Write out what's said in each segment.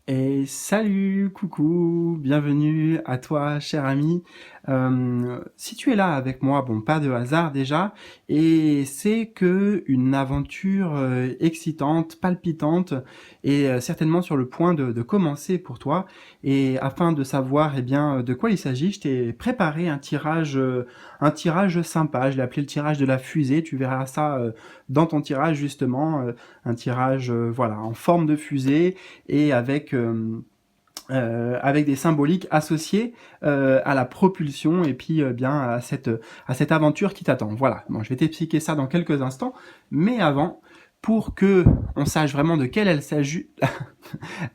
Et salut, coucou, bienvenue à toi, cher ami. Si tu es là avec moi, bon, pas de hasard déjà, et c'est que une aventure excitante, palpitante, et certainement sur le point de commencer pour toi. Et afin de savoir, eh bien, de quoi il s'agit, je t'ai préparé un tirage sympa. Je l'ai appelé le tirage de la fusée. Tu verras ça dans ton tirage justement, un tirage, voilà, en forme de fusée et avec des symboliques associées à la propulsion et puis bien à cette aventure qui t'attend. Voilà, bon, je vais t'expliquer ça dans quelques instants, mais avant, pour que on sache vraiment de quelle elle s'agit,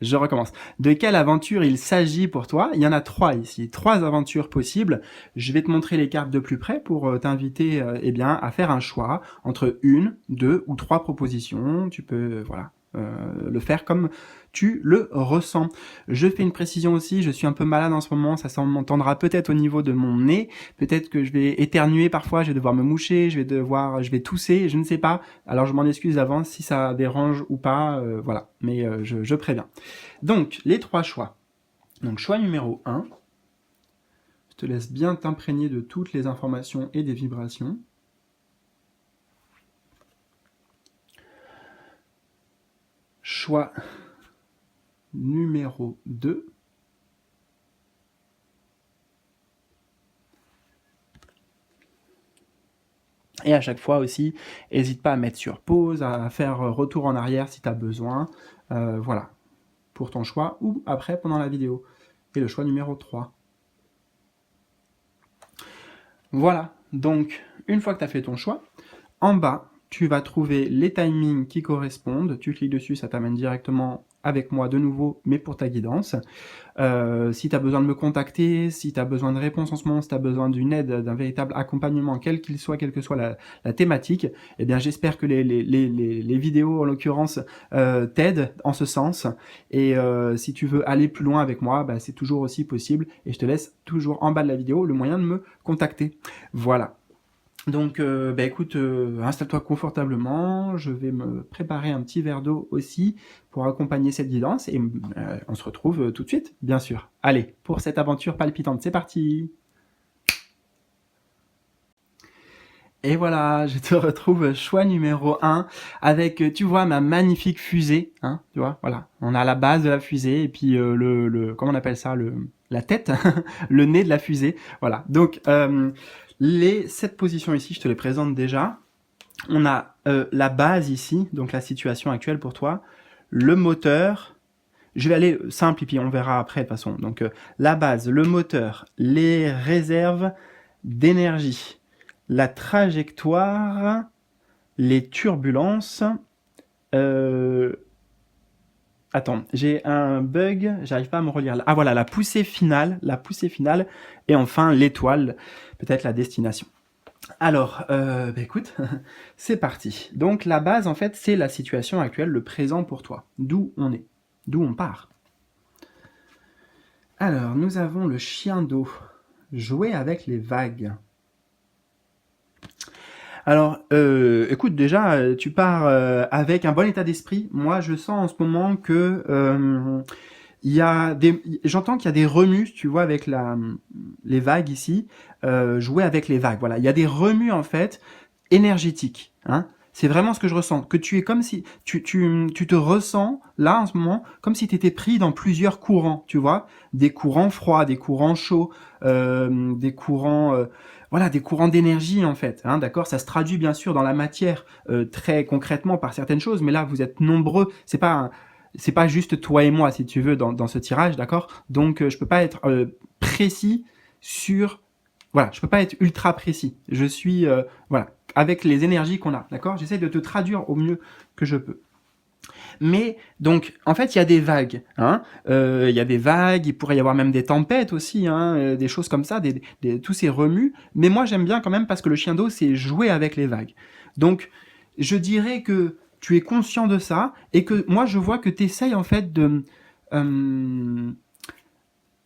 je recommence, de quelle aventure il s'agit pour toi, il y en a trois ici, trois aventures possibles. Je vais te montrer les cartes de plus près pour t'inviter eh bien, à faire un choix entre une, deux ou trois propositions. Tu peux, voilà, le faire comme tu le ressens. Je fais une précision aussi, je suis un peu malade en ce moment, ça s'entendra peut-être au niveau de mon nez, peut-être que je vais éternuer parfois, je vais devoir me moucher, je vais tousser, je ne sais pas, alors je m'en excuse d'avance si ça dérange ou pas, voilà, mais je préviens. Donc, les trois choix. Donc, choix numéro 1, je te laisse bien t'imprégner de toutes les informations et des vibrations. Choix numéro 2. Et à chaque fois aussi, n'hésite pas à mettre sur pause, à faire retour en arrière si tu as besoin. Voilà, pour ton choix ou après pendant la vidéo. Et le choix numéro 3. Voilà, donc une fois que tu as fait ton choix, en bas, tu vas trouver les timings qui correspondent. Tu cliques dessus, ça t'amène directement avec moi de nouveau, mais pour ta guidance. Si tu as besoin de me contacter, si tu as besoin de réponses en ce moment, si tu as besoin d'une aide, d'un véritable accompagnement, quel qu'il soit, quelle que soit la thématique, eh bien j'espère que les vidéos en l'occurrence t'aident en ce sens. Et si tu veux aller plus loin avec moi, bah, c'est toujours aussi possible. Et je te laisse toujours en bas de la vidéo le moyen de me contacter. Voilà. Donc, bah écoute, installe-toi confortablement, je vais me préparer un petit verre d'eau aussi pour accompagner cette guidance et on se retrouve tout de suite, bien sûr. Allez, pour cette aventure palpitante, c'est parti! Et voilà, je te retrouve choix numéro 1 avec, tu vois, ma magnifique fusée, hein, tu vois, voilà. On a la base de la fusée et puis comment on appelle ça, la tête, le nez de la fusée, voilà. Donc, les 7 positions ici, je te les présente déjà. On a la base ici, donc la situation actuelle pour toi, le moteur, je vais aller simple et puis on verra après de toute façon. Donc la base, le moteur, les réserves d'énergie, la trajectoire, les turbulences. Attends, j'ai un bug, j'arrive pas à me relire. Ah voilà, la poussée finale, et enfin l'étoile, peut-être la destination. Alors, bah écoute, c'est parti. Donc la base, en fait, c'est la situation actuelle, le présent pour toi. D'où on est, d'où on part. Alors, nous avons le chien d'eau. Jouer avec les vagues. Alors, écoute, déjà, tu pars avec un bon état d'esprit. Moi, je sens en ce moment que j'entends qu'il y a des remues, tu vois, avec les vagues ici. Jouer avec les vagues. Voilà, il y a des remues en fait énergétiques. Hein. C'est vraiment ce que je ressens. Que tu es comme si tu te ressens là en ce moment comme si tu étais pris dans plusieurs courants. Tu vois, des courants froids, des courants chauds, des courants voilà, des courants d'énergie en fait, hein, d'accord. Ça se traduit bien sûr dans la matière très concrètement par certaines choses, mais là vous êtes nombreux. C'est pas juste toi et moi si tu veux dans ce tirage, d'accord. Donc je peux pas être précis sur, voilà, je peux pas être ultra précis. Je suis voilà avec les énergies qu'on a, d'accord. J'essaie de te traduire au mieux que je peux. Mais donc, en fait, il y a des vagues. Hein. Il y a des vagues, il pourrait y avoir même des tempêtes aussi, hein, des choses comme ça, tous ces remues. Mais moi, j'aime bien quand même parce que le chien d'eau, c'est jouer avec les vagues. Donc, je dirais que tu es conscient de ça et que moi, je vois que tu essayes en fait de...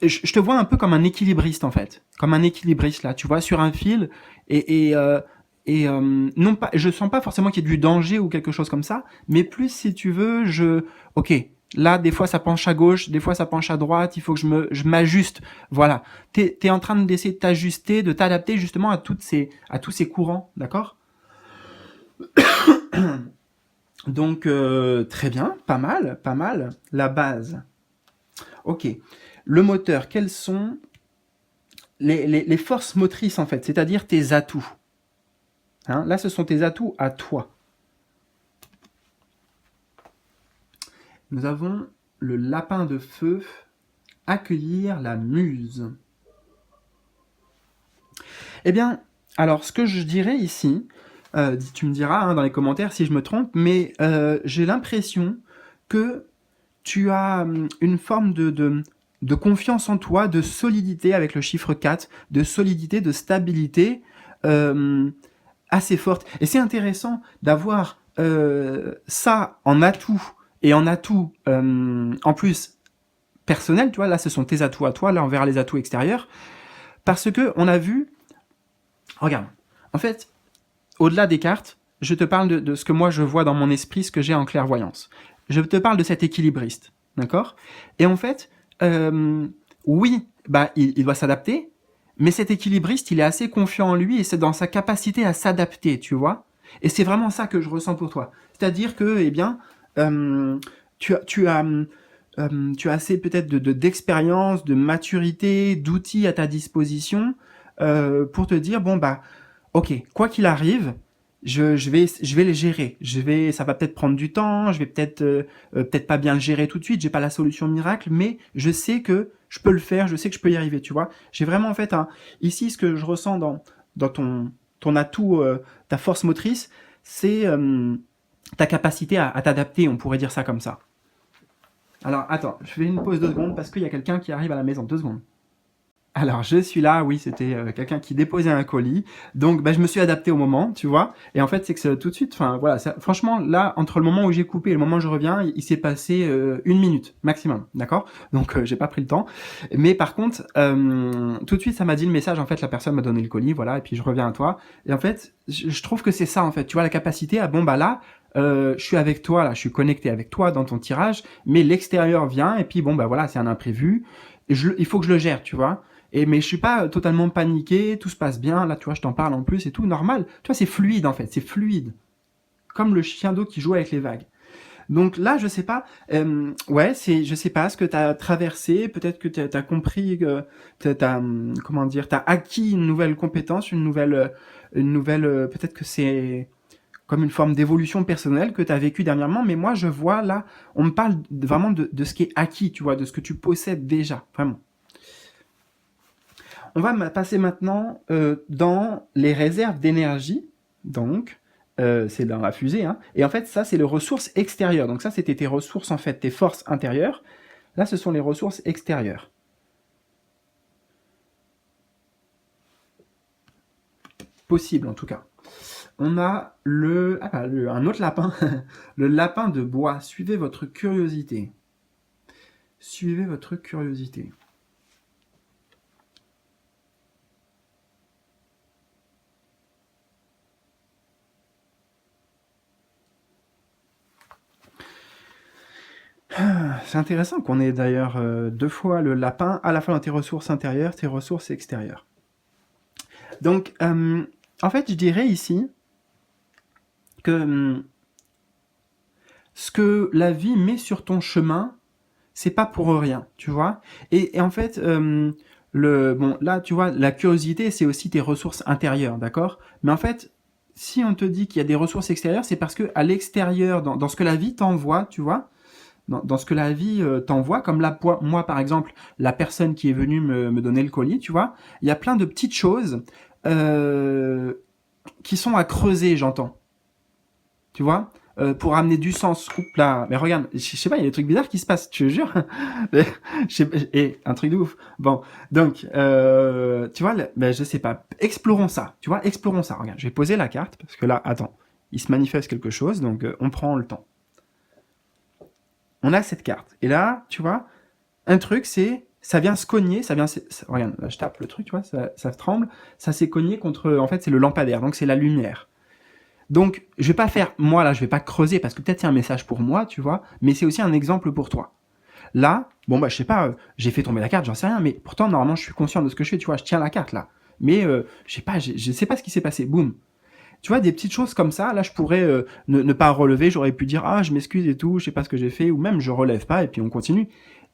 je te vois un peu comme un équilibriste en fait, comme un équilibriste là, tu vois, sur un fil et non pas, je sens pas forcément qu'il y ait du danger ou quelque chose comme ça, mais plus si tu veux, ok, Là, des fois, ça penche à gauche, des fois, ça penche à droite. Il faut que je m'ajuste. Voilà. T'es en train d'essayer de t'ajuster, de t'adapter justement à tous ces courants, d'accord? Donc, très bien, pas mal, pas mal. La base. Ok. Le moteur, quelles sont les forces motrices, en fait, c'est-à-dire tes atouts. Hein, là, ce sont tes atouts à toi. Nous avons le lapin de feu, accueillir la muse. Eh bien, alors, ce que je dirais ici, tu me diras hein, dans les commentaires si je me trompe, mais j'ai l'impression que tu as une forme de confiance en toi, de solidité avec le chiffre 4, de solidité, de stabilité assez forte. Et c'est intéressant d'avoir ça en atout, et en atout en plus personnel, tu vois, là ce sont tes atouts à toi, là on verra les atouts extérieurs, parce que on a vu, regarde, en fait, au-delà des cartes, je te parle de ce que moi je vois dans mon esprit, ce que j'ai en clairvoyance. Je te parle de cet équilibriste, d'accord? Et en fait, oui, bah il doit s'adapter, mais cet équilibriste, il est assez confiant en lui et c'est dans sa capacité à s'adapter, tu vois? Et c'est vraiment ça que je ressens pour toi. C'est-à-dire que, eh bien, tu as assez peut-être d'expérience, de maturité, d'outils à ta disposition pour te dire, bon, bah, ok, quoi qu'il arrive, je vais les gérer. Ça va peut-être prendre du temps, je vais peut-être pas bien le gérer tout de suite, j'ai pas la solution miracle, mais je sais que je peux le faire, je sais que je peux y arriver, tu vois. J'ai vraiment en fait ici ce que je ressens dans ton atout, ta force motrice, c'est ta capacité à t'adapter, on pourrait dire ça comme ça. Alors attends, je fais une pause 2 secondes parce qu'il y a quelqu'un qui arrive à la maison. 2 secondes. Alors, je suis là, oui, c'était quelqu'un qui déposait un colis. Donc, bah, je me suis adapté au moment, tu vois. Et en fait, c'est que tout de suite, enfin, voilà, franchement, là, entre le moment où j'ai coupé et le moment où je reviens, il s'est passé 1 minute maximum, d'accord? Donc, j'ai pas pris le temps. Mais par contre, tout de suite, ça m'a dit le message. En fait, la personne m'a donné le colis, voilà, et puis je reviens à toi. Et en fait, je trouve que c'est ça, en fait. Tu vois, la capacité à, bon, bah là, je suis avec toi, là, je suis connecté avec toi dans ton tirage, mais l'extérieur vient, et puis bon, bah voilà, c'est un imprévu. Il faut que je le gère, tu vois. Mais je suis pas totalement paniqué, tout se passe bien, là tu vois je t'en parle en plus et tout, normal. Tu vois c'est fluide en fait, c'est fluide. Comme le chien d'eau qui joue avec les vagues. Donc là je sais pas, ouais je sais pas ce que t'as traversé, peut-être que t'as compris, comment dire, t'as acquis une nouvelle compétence, peut-être que c'est comme une forme d'évolution personnelle que t'as vécu dernièrement, mais moi je vois là, on me parle vraiment de ce qui est acquis, tu vois, de ce que tu possèdes déjà, vraiment. On va passer maintenant dans les réserves d'énergie. Donc, c'est dans la fusée. Hein. Et en fait, ça, c'est les ressources extérieures. Donc ça, c'était tes ressources, en fait, tes forces intérieures. Là, ce sont les ressources extérieures. Possible, en tout cas. On a un autre lapin. Le lapin de bois. Suivez votre curiosité. Suivez votre curiosité. C'est intéressant qu'on ait d'ailleurs 2 fois le lapin, à la fois dans tes ressources intérieures, tes ressources extérieures. Donc, en fait, je dirais ici que ce que la vie met sur ton chemin, c'est pas pour rien, tu vois. Et en fait, bon, là, tu vois, la curiosité, c'est aussi tes ressources intérieures, d'accord? Mais en fait, si on te dit qu'il y a des ressources extérieures, c'est parce que à l'extérieur, dans ce que la vie t'envoie, tu vois, dans ce que la vie t'envoie, comme là, moi par exemple, la personne qui est venue me donner le colis, tu vois, il y a plein de petites choses qui sont à creuser, j'entends. Tu vois pour amener du sens. Oups là, mais regarde, je sais pas, il y a des trucs bizarres qui se passent, je te jure. Et un truc de ouf. Bon, donc, tu vois, ben, je sais pas, explorons ça, tu vois, explorons ça. Regarde, je vais poser la carte, parce que là, attends, il se manifeste quelque chose, donc on prend le temps. On a cette carte. Et là, tu vois, un truc, c'est, ça vient se cogner, regarde, là, je tape le truc, tu vois, ça tremble, ça s'est cogné contre, en fait, c'est le lampadaire, donc c'est la lumière. Donc, je vais pas faire, moi là, je vais pas creuser parce que peut-être c'est un message pour moi, tu vois, mais c'est aussi un exemple pour toi. Là, bon bah je sais pas, j'ai fait tomber la carte, j'en sais rien, mais pourtant normalement je suis conscient de ce que je fais, tu vois, je tiens la carte là. Mais je sais pas, je sais pas ce qui s'est passé, boum. Tu vois, des petites choses comme ça, là je pourrais ne pas relever, j'aurais pu dire ah je m'excuse et tout, je sais pas ce que j'ai fait, ou même je relève pas et puis on continue.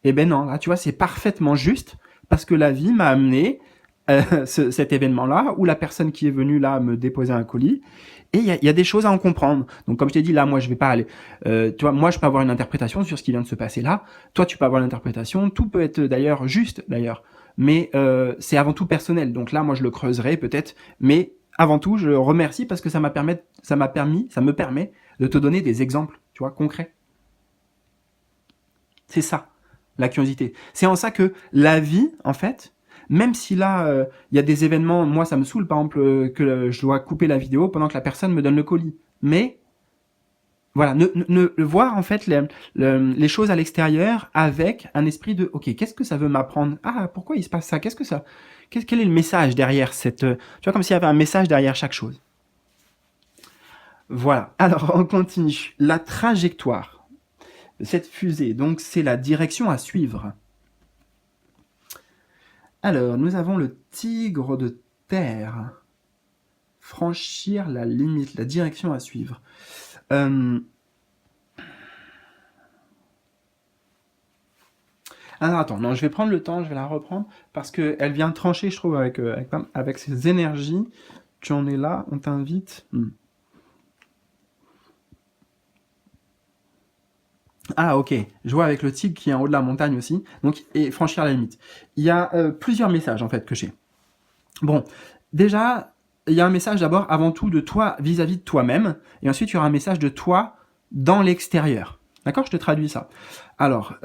Eh ben non, là tu vois, c'est parfaitement juste parce que la vie m'a amené cet événement-là où la personne qui est venue là me déposer un colis. Et il y a des choses à en comprendre. Donc, comme je t'ai dit, là, moi, je vais pas aller. Tu vois, moi, je peux avoir une interprétation sur ce qui vient de se passer là. Toi, tu peux avoir une interprétation. Tout peut être d'ailleurs juste, d'ailleurs. Mais c'est avant tout personnel. Donc là, moi, je le creuserai peut-être. Mais avant tout, je remercie parce que ça me permet de te donner des exemples, tu vois, concrets. C'est ça, la curiosité. C'est en ça que la vie, en fait, même si là, il y a des événements, moi ça me saoule par exemple que je dois couper la vidéo pendant que la personne me donne le colis. Mais voilà, ne voir en fait les choses à l'extérieur avec un esprit de ok, qu'est-ce que ça veut m'apprendre? Ah, pourquoi il se passe ça? Qu'est-ce que ça? Quel est le message derrière cette. Tu vois, comme s'il y avait un message derrière chaque chose. Voilà, alors on continue. La trajectoire de cette fusée, donc c'est la direction à suivre. Alors, nous avons le tigre de terre. Franchir la limite, la direction à suivre. Alors attends, non, je vais prendre le temps, je vais la reprendre, parce qu'elle vient trancher, je trouve, avec ses énergies. Tu en es là, on t'invite. Ah ok, je vois avec le tigre qui est en haut de la montagne aussi, donc et franchir la limite. Il y a plusieurs messages en fait que j'ai. Bon, déjà, il y a un message d'abord avant tout de toi vis-à-vis de toi-même, et ensuite il y aura un message de toi dans l'extérieur. D'accord? Je te traduis ça. Alors,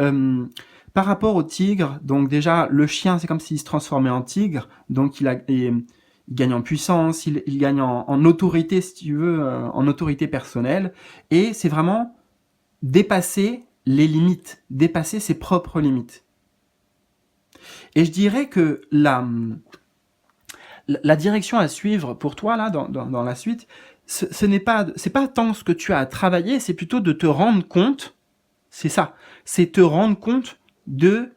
par rapport au tigre, donc déjà, le chien, c'est comme s'il se transformait en tigre, donc il gagne en puissance, il gagne en autorité, si tu veux, en autorité personnelle, et c'est vraiment dépasser les limites, dépasser ses propres limites. Et je dirais que la direction à suivre pour toi là dans la suite, ce n'est pas c'est pas tant ce que tu as à travailler, c'est plutôt de te rendre compte, c'est ça, c'est te rendre compte de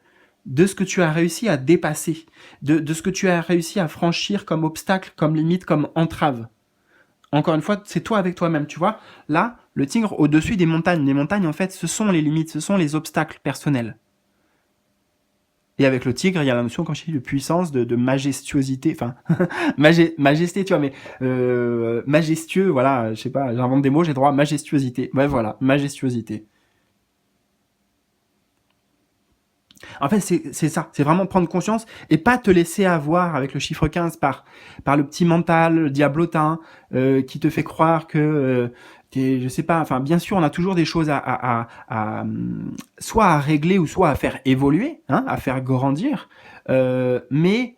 ce que tu as réussi à dépasser, de ce que tu as réussi à franchir comme obstacle, comme limite, comme entrave. Encore une fois, c'est toi avec toi-même, tu vois. Là, le tigre au-dessus des montagnes. Les montagnes, en fait, ce sont les limites, ce sont les obstacles personnels. Et avec le tigre, il y a la notion, quand je dis de puissance, de majestuosité, enfin, majesté, tu vois, mais majestueux, voilà, je sais pas, j'invente des mots, j'ai droit à majestuosité. Ouais, voilà, majestuosité. En fait, c'est ça, c'est vraiment prendre conscience et pas te laisser avoir avec le chiffre 15 par le petit mental diablotin qui te fait croire que je sais pas, enfin bien sûr on a toujours des choses soit à régler ou soit à faire évoluer, hein, à faire grandir, mais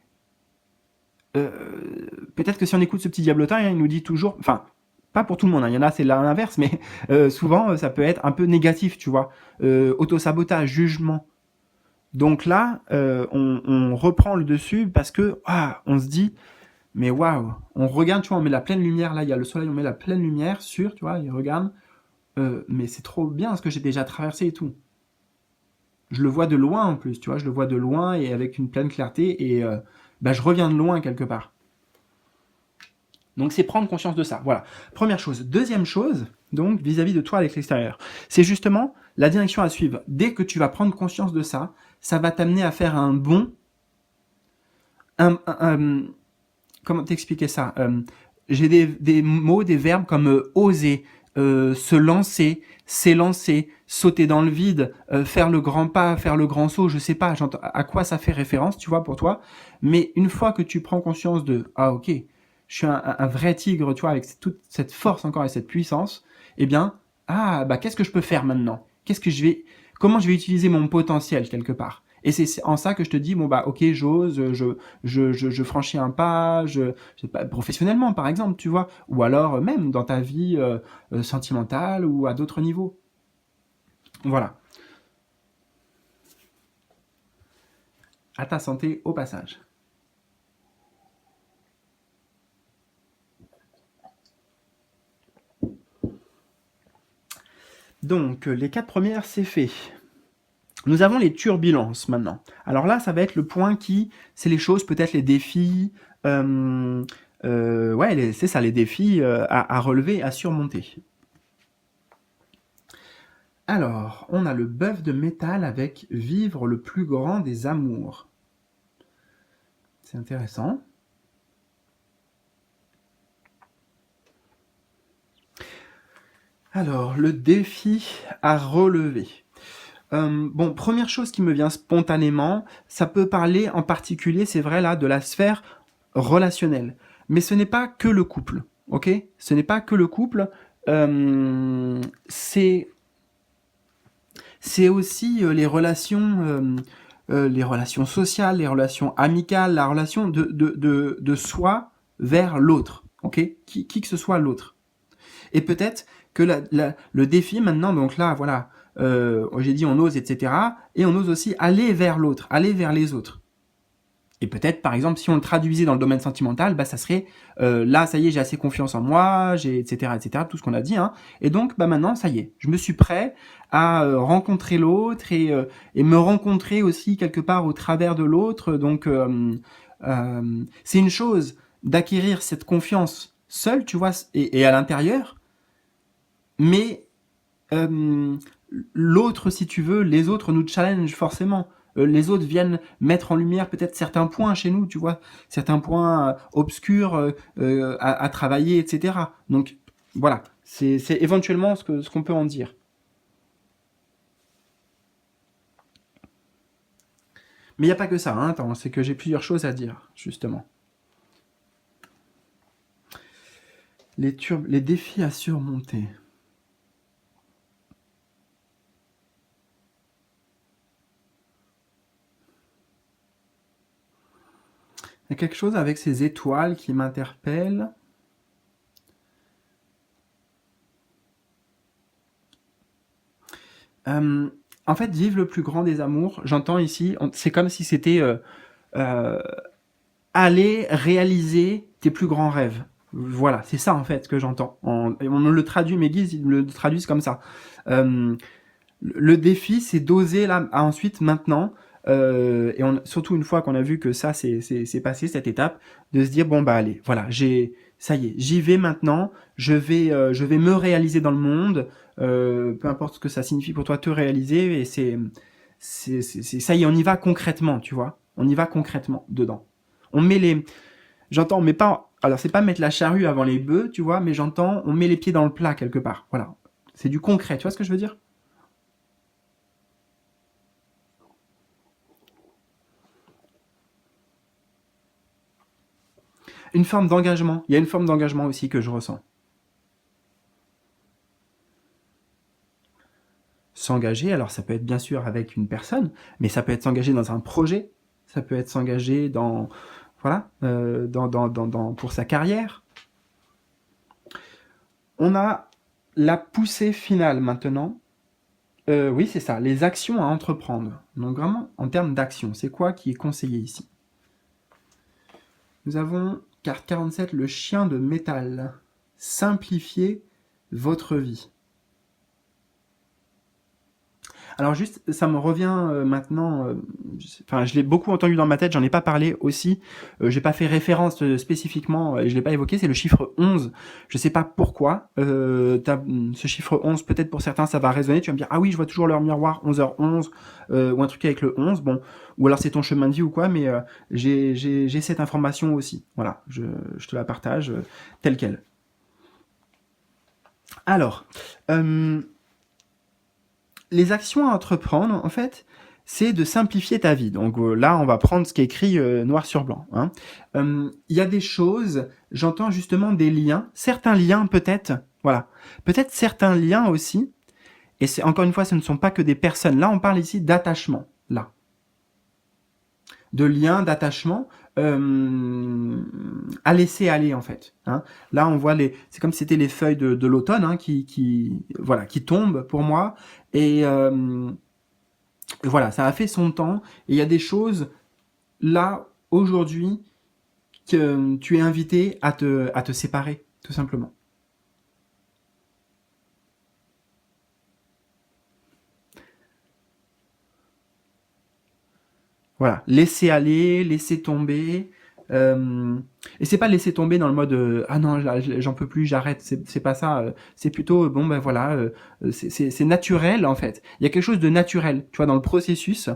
euh, peut-être que si on écoute ce petit diablotin, hein, il nous dit toujours, enfin pas pour tout le monde, hein, il y en a c'est l'inverse, mais souvent ça peut être un peu négatif, tu vois, autosabotage, jugement. Donc là, on reprend le dessus parce que on se dit, mais waouh, on regarde, tu vois, on met la pleine lumière, là, il y a le soleil, on met la pleine lumière sur, tu vois, il regarde, mais c'est trop bien ce que j'ai déjà traversé et tout. Je le vois de loin en plus, tu vois, je le vois de loin et avec une pleine clarté et je reviens de loin quelque part. Donc c'est prendre conscience de ça. Voilà. Première chose. Deuxième chose, donc vis-à-vis de toi avec l'extérieur, c'est justement la direction à suivre. Dès que tu vas prendre conscience de ça, ça va t'amener à faire un bond. Comment t'expliquer ça? J'ai des mots, des verbes comme oser, se lancer, s'élancer, sauter dans le vide, faire le grand pas, faire le grand saut, je sais pas à quoi ça fait référence, tu vois, pour toi. Mais une fois que tu prends conscience de ah ok, je suis un vrai tigre, tu vois, avec toute cette force encore et cette puissance, eh bien qu'est-ce que je peux faire maintenant? Comment je vais utiliser mon potentiel quelque part? Et c'est en ça que je te dis bon ok, j'ose, je franchis un pas, je sais pas, professionnellement par exemple, tu vois, ou alors même dans ta vie sentimentale ou à d'autres niveaux. Voilà. À ta santé au passage. Donc, les 4 premières, c'est fait. Nous avons les turbulences maintenant. Alors là, ça va être le point qui, c'est les choses, peut-être les défis, ouais, c'est ça, les défis à relever, à surmonter. Alors, on a le bœuf de métal avec vivre le plus grand des amours. C'est intéressant. Alors, le défi à relever. Bon, première chose qui me vient spontanément, ça peut parler en particulier, c'est vrai là, de la sphère relationnelle. Mais ce n'est pas que le couple, ok? Ce n'est pas que le couple, c'est aussi les relations sociales, les relations amicales, la relation de soi vers l'autre, ok? Qui que ce soit l'autre. Et peut-être que le défi maintenant, donc là, voilà, j'ai dit on ose, etc. Et on ose aussi aller vers l'autre, aller vers les autres. Et peut-être, par exemple, si on le traduisait dans le domaine sentimental, bah, ça serait là, ça y est, j'ai assez confiance en moi, etc., tout ce qu'on a dit. Hein. Et donc, bah, maintenant, ça y est, je me suis prêt à rencontrer l'autre et me rencontrer aussi quelque part au travers de l'autre. Donc, c'est une chose d'acquérir cette confiance seul, tu vois, et à l'intérieur, mais l'autre, si tu veux, les autres nous challenge forcément. Les autres viennent mettre en lumière peut-être certains points chez nous, tu vois, certains points obscurs à travailler, etc. Donc voilà, c'est éventuellement ce qu'on peut en dire. Mais il n'y a pas que ça, hein, attends, c'est que j'ai plusieurs choses à dire, justement. Les défis à surmonter. Il y a quelque chose avec ces étoiles qui m'interpelle. En fait, vivre le plus grand des amours, j'entends ici, c'est comme si c'était euh, aller réaliser tes plus grands rêves. Voilà, c'est ça en fait que j'entends. On me le traduit, mes guides ils me le traduisent comme ça. Euh, le défi, c'est d'oser là, ensuite, maintenant, surtout une fois qu'on a vu que ça, c'est passé, cette étape, de se dire, bon, bah allez, voilà, ça y est, j'y vais maintenant, je vais me réaliser dans le monde, peu importe ce que ça signifie pour toi, te réaliser, et ça y est, on y va concrètement, tu vois, on y va concrètement, dedans. On met j'entends, mais pas, alors c'est pas mettre la charrue avant les bœufs, tu vois, mais j'entends, on met les pieds dans le plat quelque part, voilà. C'est du concret, tu vois ce que je veux dire? Une forme d'engagement. Il y a une forme d'engagement aussi que je ressens. S'engager, alors ça peut être bien sûr avec une personne, mais ça peut être s'engager dans un projet, ça peut être s'engager dans, voilà, pour sa carrière. On a la poussée finale maintenant. Oui, c'est ça, les actions à entreprendre. Donc vraiment, en termes d'action, c'est quoi qui est conseillé ici? Nous avons, carte 47, le chien de métal. Simplifiez votre vie. Alors juste, ça me revient maintenant, enfin je l'ai beaucoup entendu dans ma tête, j'en ai pas parlé aussi, j'ai pas fait référence spécifiquement et je l'ai pas évoqué, c'est le chiffre 11. Je sais pas pourquoi, ce chiffre 11, peut-être pour certains ça va résonner, tu vas me dire ah oui je vois toujours leur miroir 11h11 ou un truc avec le 11, bon, ou alors c'est ton chemin de vie ou quoi, mais j'ai cette information aussi, voilà, je te la partage telle quelle. Alors, euh, les actions à entreprendre, en fait, c'est de simplifier ta vie. Donc là, on va prendre ce qui est écrit noir sur blanc. Hein. Y a des choses, j'entends justement des liens, certains liens peut-être, voilà, peut-être certains liens aussi, et c'est encore une fois, ce ne sont pas que des personnes. Là, on parle ici d'attachement, là, de liens, d'attachement à laisser aller en fait. Hein. Là, on voit c'est comme si c'était les feuilles de l'automne hein, voilà, qui tombent pour moi et voilà, ça a fait son temps. Et il y a des choses, là, aujourd'hui, que tu es invité à te séparer, tout simplement. Voilà, laisser aller, laisser tomber. Et c'est pas laisser tomber dans le mode ah non, j'en peux plus, j'arrête. C'est pas ça. C'est plutôt bon ben voilà, c'est naturel en fait. Il y a quelque chose de naturel, tu vois, dans le processus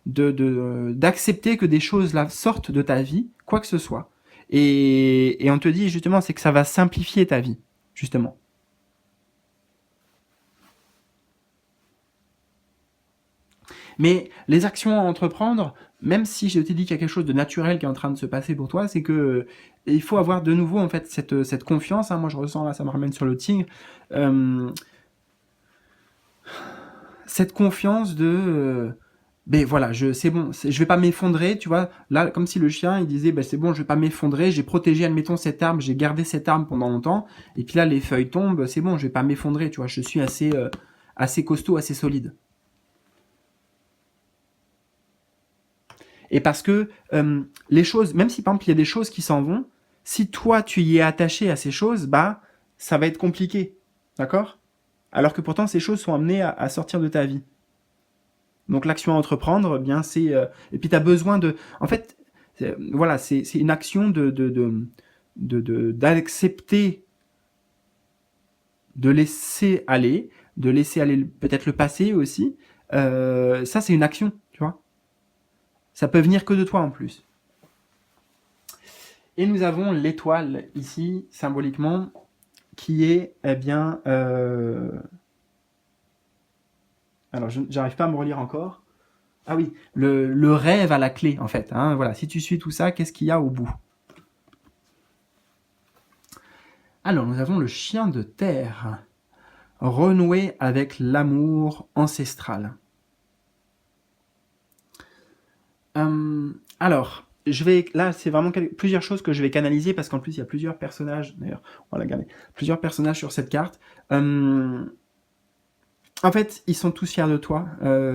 d'accepter que des choses là sortent de ta vie, quoi que ce soit. Et on te dit justement, c'est que ça va simplifier ta vie, justement. Mais les actions à entreprendre, même si je t'ai dit qu'il y a quelque chose de naturel qui est en train de se passer pour toi, c'est que il faut avoir de nouveau en fait cette confiance. Hein, moi je ressens là, ça me ramène sur le Ting, euh, cette confiance de ben voilà, c'est bon, je vais pas m'effondrer, tu vois. Là, comme si le chien, il disait, ben c'est bon, je vais pas m'effondrer, j'ai protégé, admettons, cette arme, j'ai gardé cette arme pendant longtemps, et puis là, les feuilles tombent, c'est bon, je vais pas m'effondrer, tu vois. Je suis assez costaud, assez solide. Et parce que les choses, même si par exemple il y a des choses qui s'en vont, si toi tu y es attaché à ces choses, bah ça va être compliqué, d'accord? Alors que pourtant ces choses sont amenées à sortir de ta vie. Donc l'action à entreprendre, eh bien c'est et puis tu as besoin de, en fait, voilà, c'est une action d'accepter, de laisser aller peut-être le passé aussi. Ça c'est une action, tu vois. Ça peut venir que de toi en plus. Et nous avons l'étoile ici, symboliquement, qui est, eh bien, alors j'arrive pas à me relire encore. Ah oui, le rêve à la clé, en fait. Hein, voilà, si tu suis tout ça, qu'est-ce qu'il y a au bout? Alors, nous avons le chien de terre, renouer avec l'amour ancestral. Alors, là, c'est vraiment plusieurs choses que je vais canaliser parce qu'en plus, il y a plusieurs personnages. D'ailleurs, on va la garder. Plusieurs personnages sur cette carte. En fait, ils sont tous fiers de toi,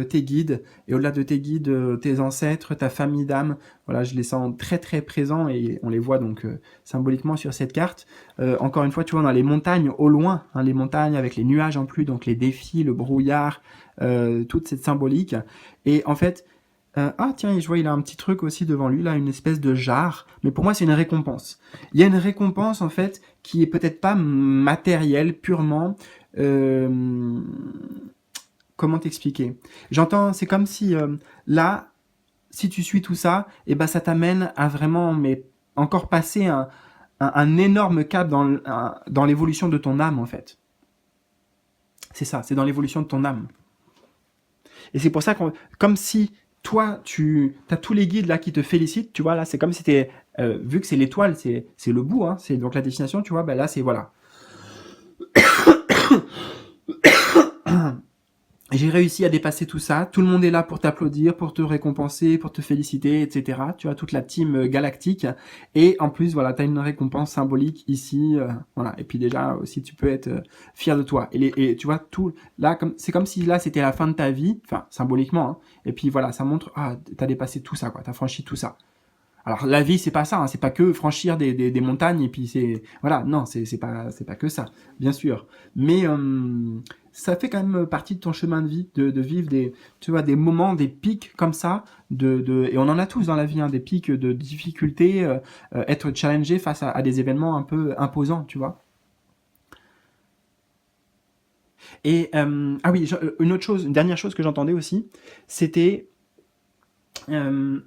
tes guides, et au-delà de tes guides, tes ancêtres, ta famille d'âme. Voilà, je les sens très très présents et on les voit donc symboliquement sur cette carte. Encore une fois, tu vois, dans les montagnes au loin, hein, les montagnes avec les nuages en plus, donc les défis, le brouillard, toute cette symbolique. Et en fait, ah tiens, je vois, il a un petit truc aussi devant lui, là, une espèce de jarre. Mais pour moi, c'est une récompense. Il y a une récompense, en fait, qui est peut-être pas matérielle purement. Euh, Comment t'expliquer? J'entends, c'est comme si là, si tu suis tout ça, et ben ça t'amène à vraiment, mais encore passer un énorme cap dans l'évolution de ton âme, en fait. C'est ça, c'est dans l'évolution de ton âme. Et c'est pour ça que, comme si toi, tu as tous les guides là qui te félicitent, tu vois, là, c'est comme si t'es, vu que c'est l'étoile, c'est le bout, hein, c'est donc la destination, tu vois, ben là, c'est voilà. J'ai réussi à dépasser tout ça. Tout le monde est là pour t'applaudir, pour te récompenser, pour te féliciter, etc. Tu as toute la team galactique. Et en plus, voilà, tu as une récompense symbolique ici. Voilà. Et puis déjà, aussi, tu peux être fier de toi. Et tu vois, tout, là, c'est comme si là, c'était la fin de ta vie. Enfin, symboliquement. Hein. Et puis voilà, ça montre, ah, t'as dépassé tout ça, quoi. T'as franchi tout ça. Alors la vie c'est pas ça, hein, c'est pas que franchir des montagnes et puis c'est voilà, non, c'est pas que ça, bien sûr. Mais ça fait quand même partie de ton chemin de vie de vivre des tu vois des moments, des pics comme ça et on en a tous dans la vie, hein, des pics de difficulté, être challengé face à des événements un peu imposants, tu vois. Et ah oui, une autre chose, une dernière chose que j'entendais aussi, c'était euh,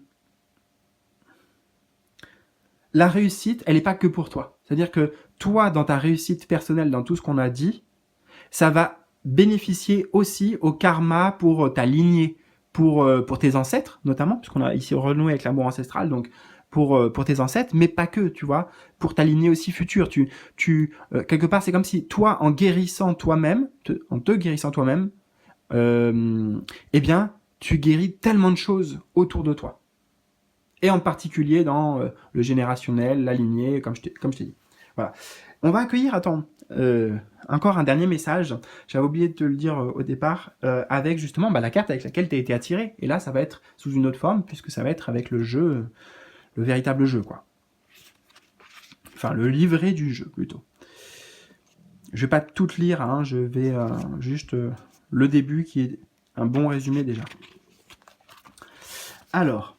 la réussite, elle n'est pas que pour toi. C'est-à-dire que toi, dans ta réussite personnelle, dans tout ce qu'on a dit, ça va bénéficier aussi au karma pour ta lignée, pour tes ancêtres, notamment, puisqu'on a ici renoué avec l'amour ancestral, donc pour tes ancêtres, mais pas que, tu vois, pour ta lignée aussi future. Quelque part, c'est comme si toi, en guérissant toi-même, en te guérissant toi-même, eh bien, tu guéris tellement de choses autour de toi et en particulier dans le générationnel, la lignée, comme je t'ai dit. Voilà. On va accueillir, attends, encore un dernier message. J'avais oublié de te le dire au départ, avec justement la carte avec laquelle tu as été attiré. Et là, ça va être sous une autre forme, puisque ça va être avec le jeu, le véritable jeu, quoi. Enfin, le livret du jeu, plutôt. Je vais pas tout lire, hein, je vais juste le début qui est un bon résumé déjà. Alors,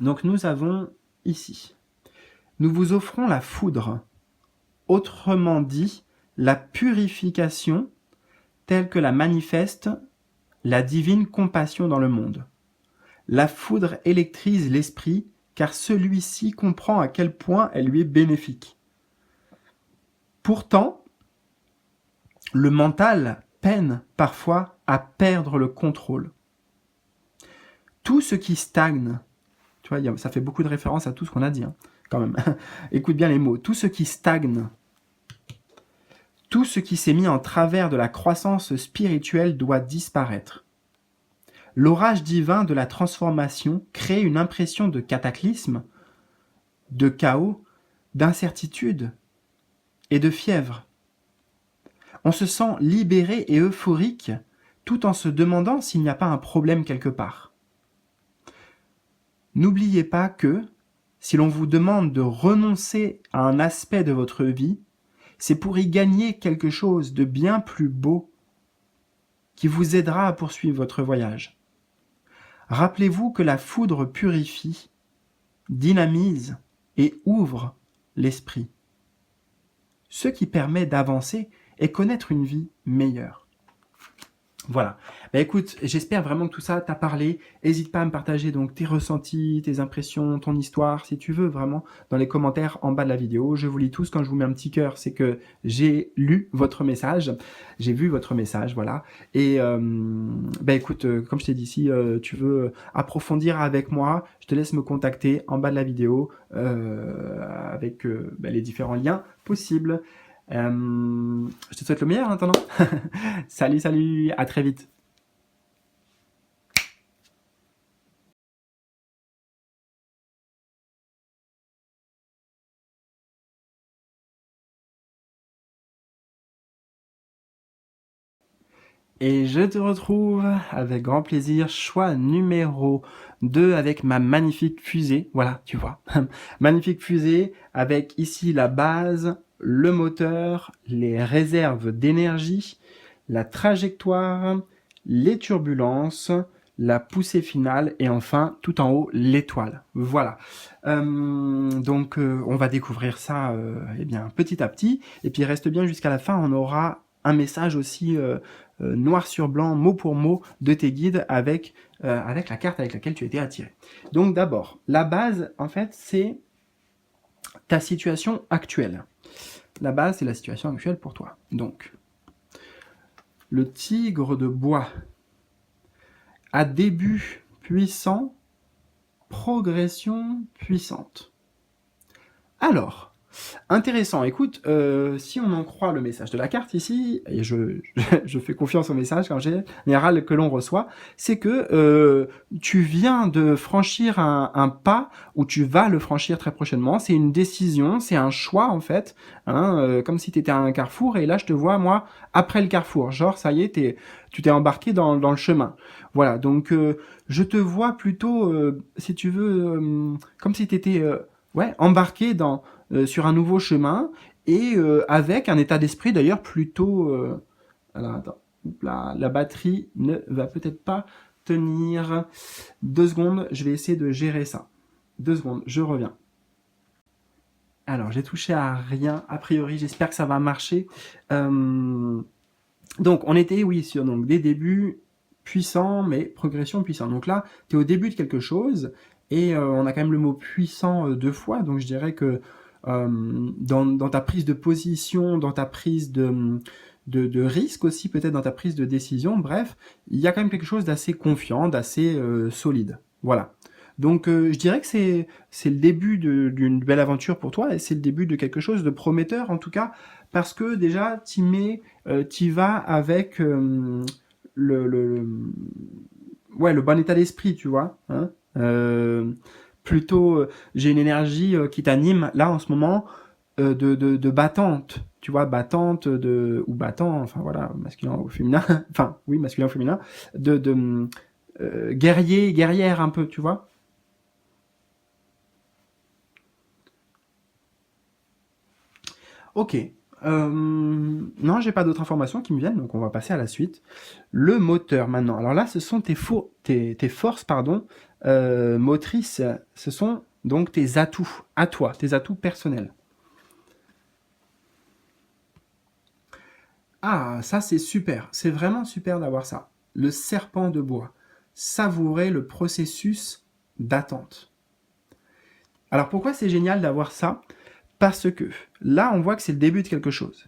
donc nous avons ici. Nous vous offrons la foudre, autrement dit, la purification telle que la manifeste la divine compassion dans le monde. La foudre électrise l'esprit, car celui-ci comprend à quel point elle lui est bénéfique. Pourtant, le mental peine parfois à perdre le contrôle. Tout ce qui stagne, tu vois, ça fait beaucoup de références à tout ce qu'on a dit, hein, quand même. Écoute bien les mots. Tout ce qui stagne, tout ce qui s'est mis en travers de la croissance spirituelle doit disparaître. L'orage divin de la transformation crée une impression de cataclysme, de chaos, d'incertitude et de fièvre. On se sent libéré et euphorique tout en se demandant s'il n'y a pas un problème quelque part. N'oubliez pas que, si l'on vous demande de renoncer à un aspect de votre vie, c'est pour y gagner quelque chose de bien plus beau qui vous aidera à poursuivre votre voyage. Rappelez-vous que la foudre purifie, dynamise et ouvre l'esprit, ce qui permet d'avancer et connaître une vie meilleure. Voilà. Bah écoute, j'espère vraiment que tout ça t'a parlé. N'hésite pas à me partager donc tes ressentis, tes impressions, ton histoire, si tu veux, vraiment, dans les commentaires en bas de la vidéo. Je vous lis tous. Quand je vous mets un petit cœur, c'est que j'ai lu votre message. J'ai vu votre message, voilà. Et bah écoute, comme je t'ai dit, si tu veux approfondir avec moi, je te laisse me contacter en bas de la vidéo avec les différents liens possibles. Je te souhaite le meilleur en attendant. Salut, salut, à très vite. Et je te retrouve avec grand plaisir, choix numéro 2 avec ma magnifique fusée. Voilà, tu vois, magnifique fusée avec ici la base, le moteur, les réserves d'énergie, la trajectoire, les turbulences, la poussée finale et enfin, tout en haut, l'étoile. Voilà. Donc, on va découvrir ça eh bien, petit à petit. Et puis, reste bien jusqu'à la fin, on aura un message aussi noir sur blanc, mot pour mot, de tes guides avec la carte avec laquelle tu as été attiré. Donc d'abord, la base, en fait, c'est ta situation actuelle. La base, c'est la situation actuelle pour toi. Donc, le tigre de bois, à début puissant, progression puissante. Alors, intéressant, écoute, si on en croit le message de la carte ici, et je fais confiance au message en général que l'on reçoit, c'est que tu viens de franchir un pas, ou tu vas le franchir très prochainement, c'est une décision, c'est un choix en fait, hein, comme si tu étais à un carrefour, et là je te vois, moi, après le carrefour, genre ça y est, tu t'es embarqué dans le chemin. Voilà, donc je te vois plutôt, si tu veux, comme si tu étais embarqué sur un nouveau chemin et avec un état d'esprit d'ailleurs plutôt... alors attends, la batterie ne va peut-être pas tenir. 2 secondes, je vais essayer de gérer ça. 2 secondes, je reviens. Alors, j'ai touché à rien, a priori, j'espère que ça va marcher. Donc, on était, oui, sur donc, des débuts puissants, mais progression puissante. Donc là, tu es au début de quelque chose, et on a quand même le mot puissant 2 fois, donc je dirais que dans ta prise de position, dans ta prise de risque aussi, peut-être dans ta prise de décision, bref, il y a quand même quelque chose d'assez confiant, d'assez solide. Voilà. Donc je dirais que c'est le début d'une belle aventure pour toi, et c'est le début de quelque chose de prometteur en tout cas, parce que déjà t'y vas avec le bon état d'esprit, tu vois, hein. Plutôt, j'ai une énergie qui t'anime là en ce moment, de battante, tu vois, battante ou battant, enfin voilà, masculin ou féminin, enfin oui, masculin ou féminin, guerrier, guerrière un peu, tu vois. Ok, Non, j'ai pas d'autres informations qui me viennent, donc on va passer à la suite. Le moteur maintenant. Alors là, ce sont tes forces, pardon, motrices. Ce sont donc tes atouts à toi, tes atouts personnels. Ah, ça c'est super. C'est vraiment super d'avoir ça. Le serpent de bois. Savourer le processus d'attente. Alors pourquoi c'est génial d'avoir ça? Parce que là, on voit que c'est le début de quelque chose.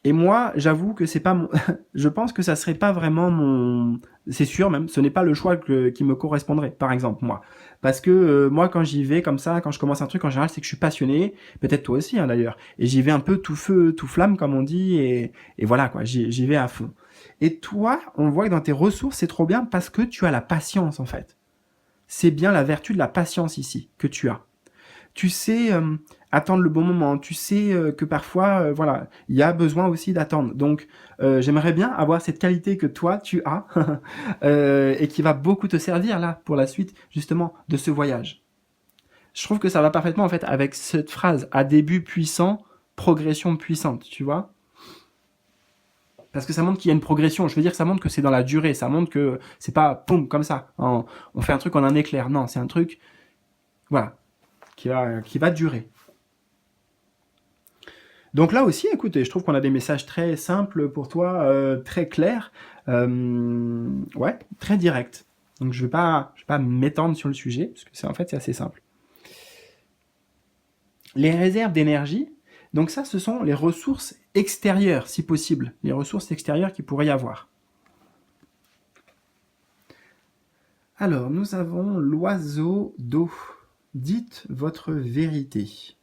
Et moi, j'avoue que c'est pas mon... je pense que ça serait pas vraiment mon... C'est sûr même, ce n'est pas le choix qui me correspondrait, par exemple, moi. Parce que moi, quand j'y vais comme ça, quand je commence un truc, en général, c'est que je suis passionné, peut-être toi aussi hein, d'ailleurs, et j'y vais un peu tout feu, tout flamme, comme on dit, et voilà, quoi, j'y vais à fond. Et toi, on voit que dans tes ressources, c'est trop bien parce que tu as la patience, en fait. C'est bien la vertu de la patience ici, que tu as. Tu sais attendre le bon moment, tu sais que parfois, voilà, il y a besoin aussi d'attendre. Donc, j'aimerais bien avoir cette qualité que toi, tu as, et qui va beaucoup te servir là, pour la suite, justement, de ce voyage. Je trouve que ça va parfaitement, en fait, avec cette phrase, à début puissant, progression puissante, tu vois. Parce que ça montre qu'il y a une progression. Je veux dire, ça montre que c'est dans la durée. Ça montre que c'est pas, poum, comme ça. On fait un truc en un éclair. Non, c'est un truc, voilà, qui va durer. Donc là aussi, écoutez, je trouve qu'on a des messages très simples pour toi, très clairs, ouais, très directs. Donc je vais pas m'étendre sur le sujet parce que c'est en fait c'est assez simple. Les réserves d'énergie, donc ça, ce sont les ressources extérieures, si possible, les ressources extérieures qu'il pourrait y avoir. Alors, nous avons l'oiseau d'eau. Dites votre vérité.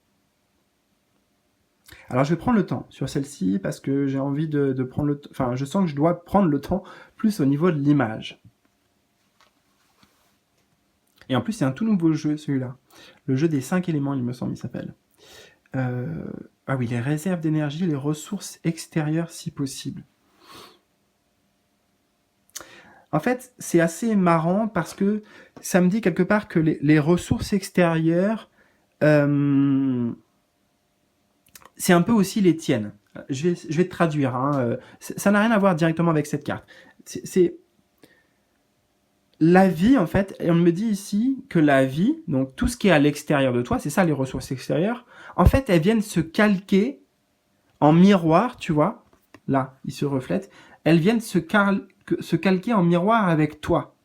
Alors, je vais prendre le temps sur celle-ci parce que j'ai envie de prendre le temps. Enfin, je sens que je dois prendre le temps plus au niveau de l'image. Et en plus, c'est un tout nouveau jeu, celui-là. Le jeu des 5 éléments, il me semble, il s'appelle. Ah oui, les réserves d'énergie, les ressources extérieures, si possible. En fait, c'est assez marrant parce que ça me dit quelque part que les ressources extérieures, euh, c'est un peu aussi les tiennes. Je vais te traduire. Hein, ça n'a rien à voir directement avec cette carte. C'est la vie, en fait, et on me dit ici que la vie, donc tout ce qui est à l'extérieur de toi, c'est ça les ressources extérieures, en fait, elles viennent se calquer en miroir, tu vois, là, ils se reflètent, elles viennent se calquer en miroir avec toi.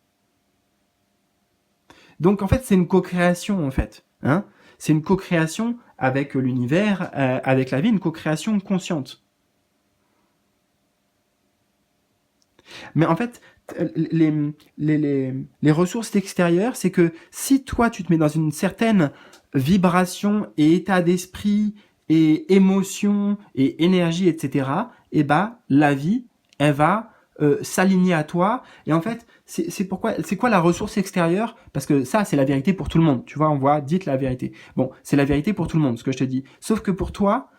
Donc, en fait, c'est une co-création, en fait. Hein, c'est une co-création avec l'univers, avec la vie, une co-création consciente. Mais en fait, les, les ressources extérieures, c'est que si toi, tu te mets dans une certaine vibration et état d'esprit et émotion et énergie, etc., et bah, la vie, elle va s'aligner à toi. Et en fait, c'est quoi la ressource extérieure? Parce que ça, c'est la vérité pour tout le monde. Tu vois, on voit, dites la vérité. Bon, c'est la vérité pour tout le monde, ce que je te dis. Sauf que pour toi,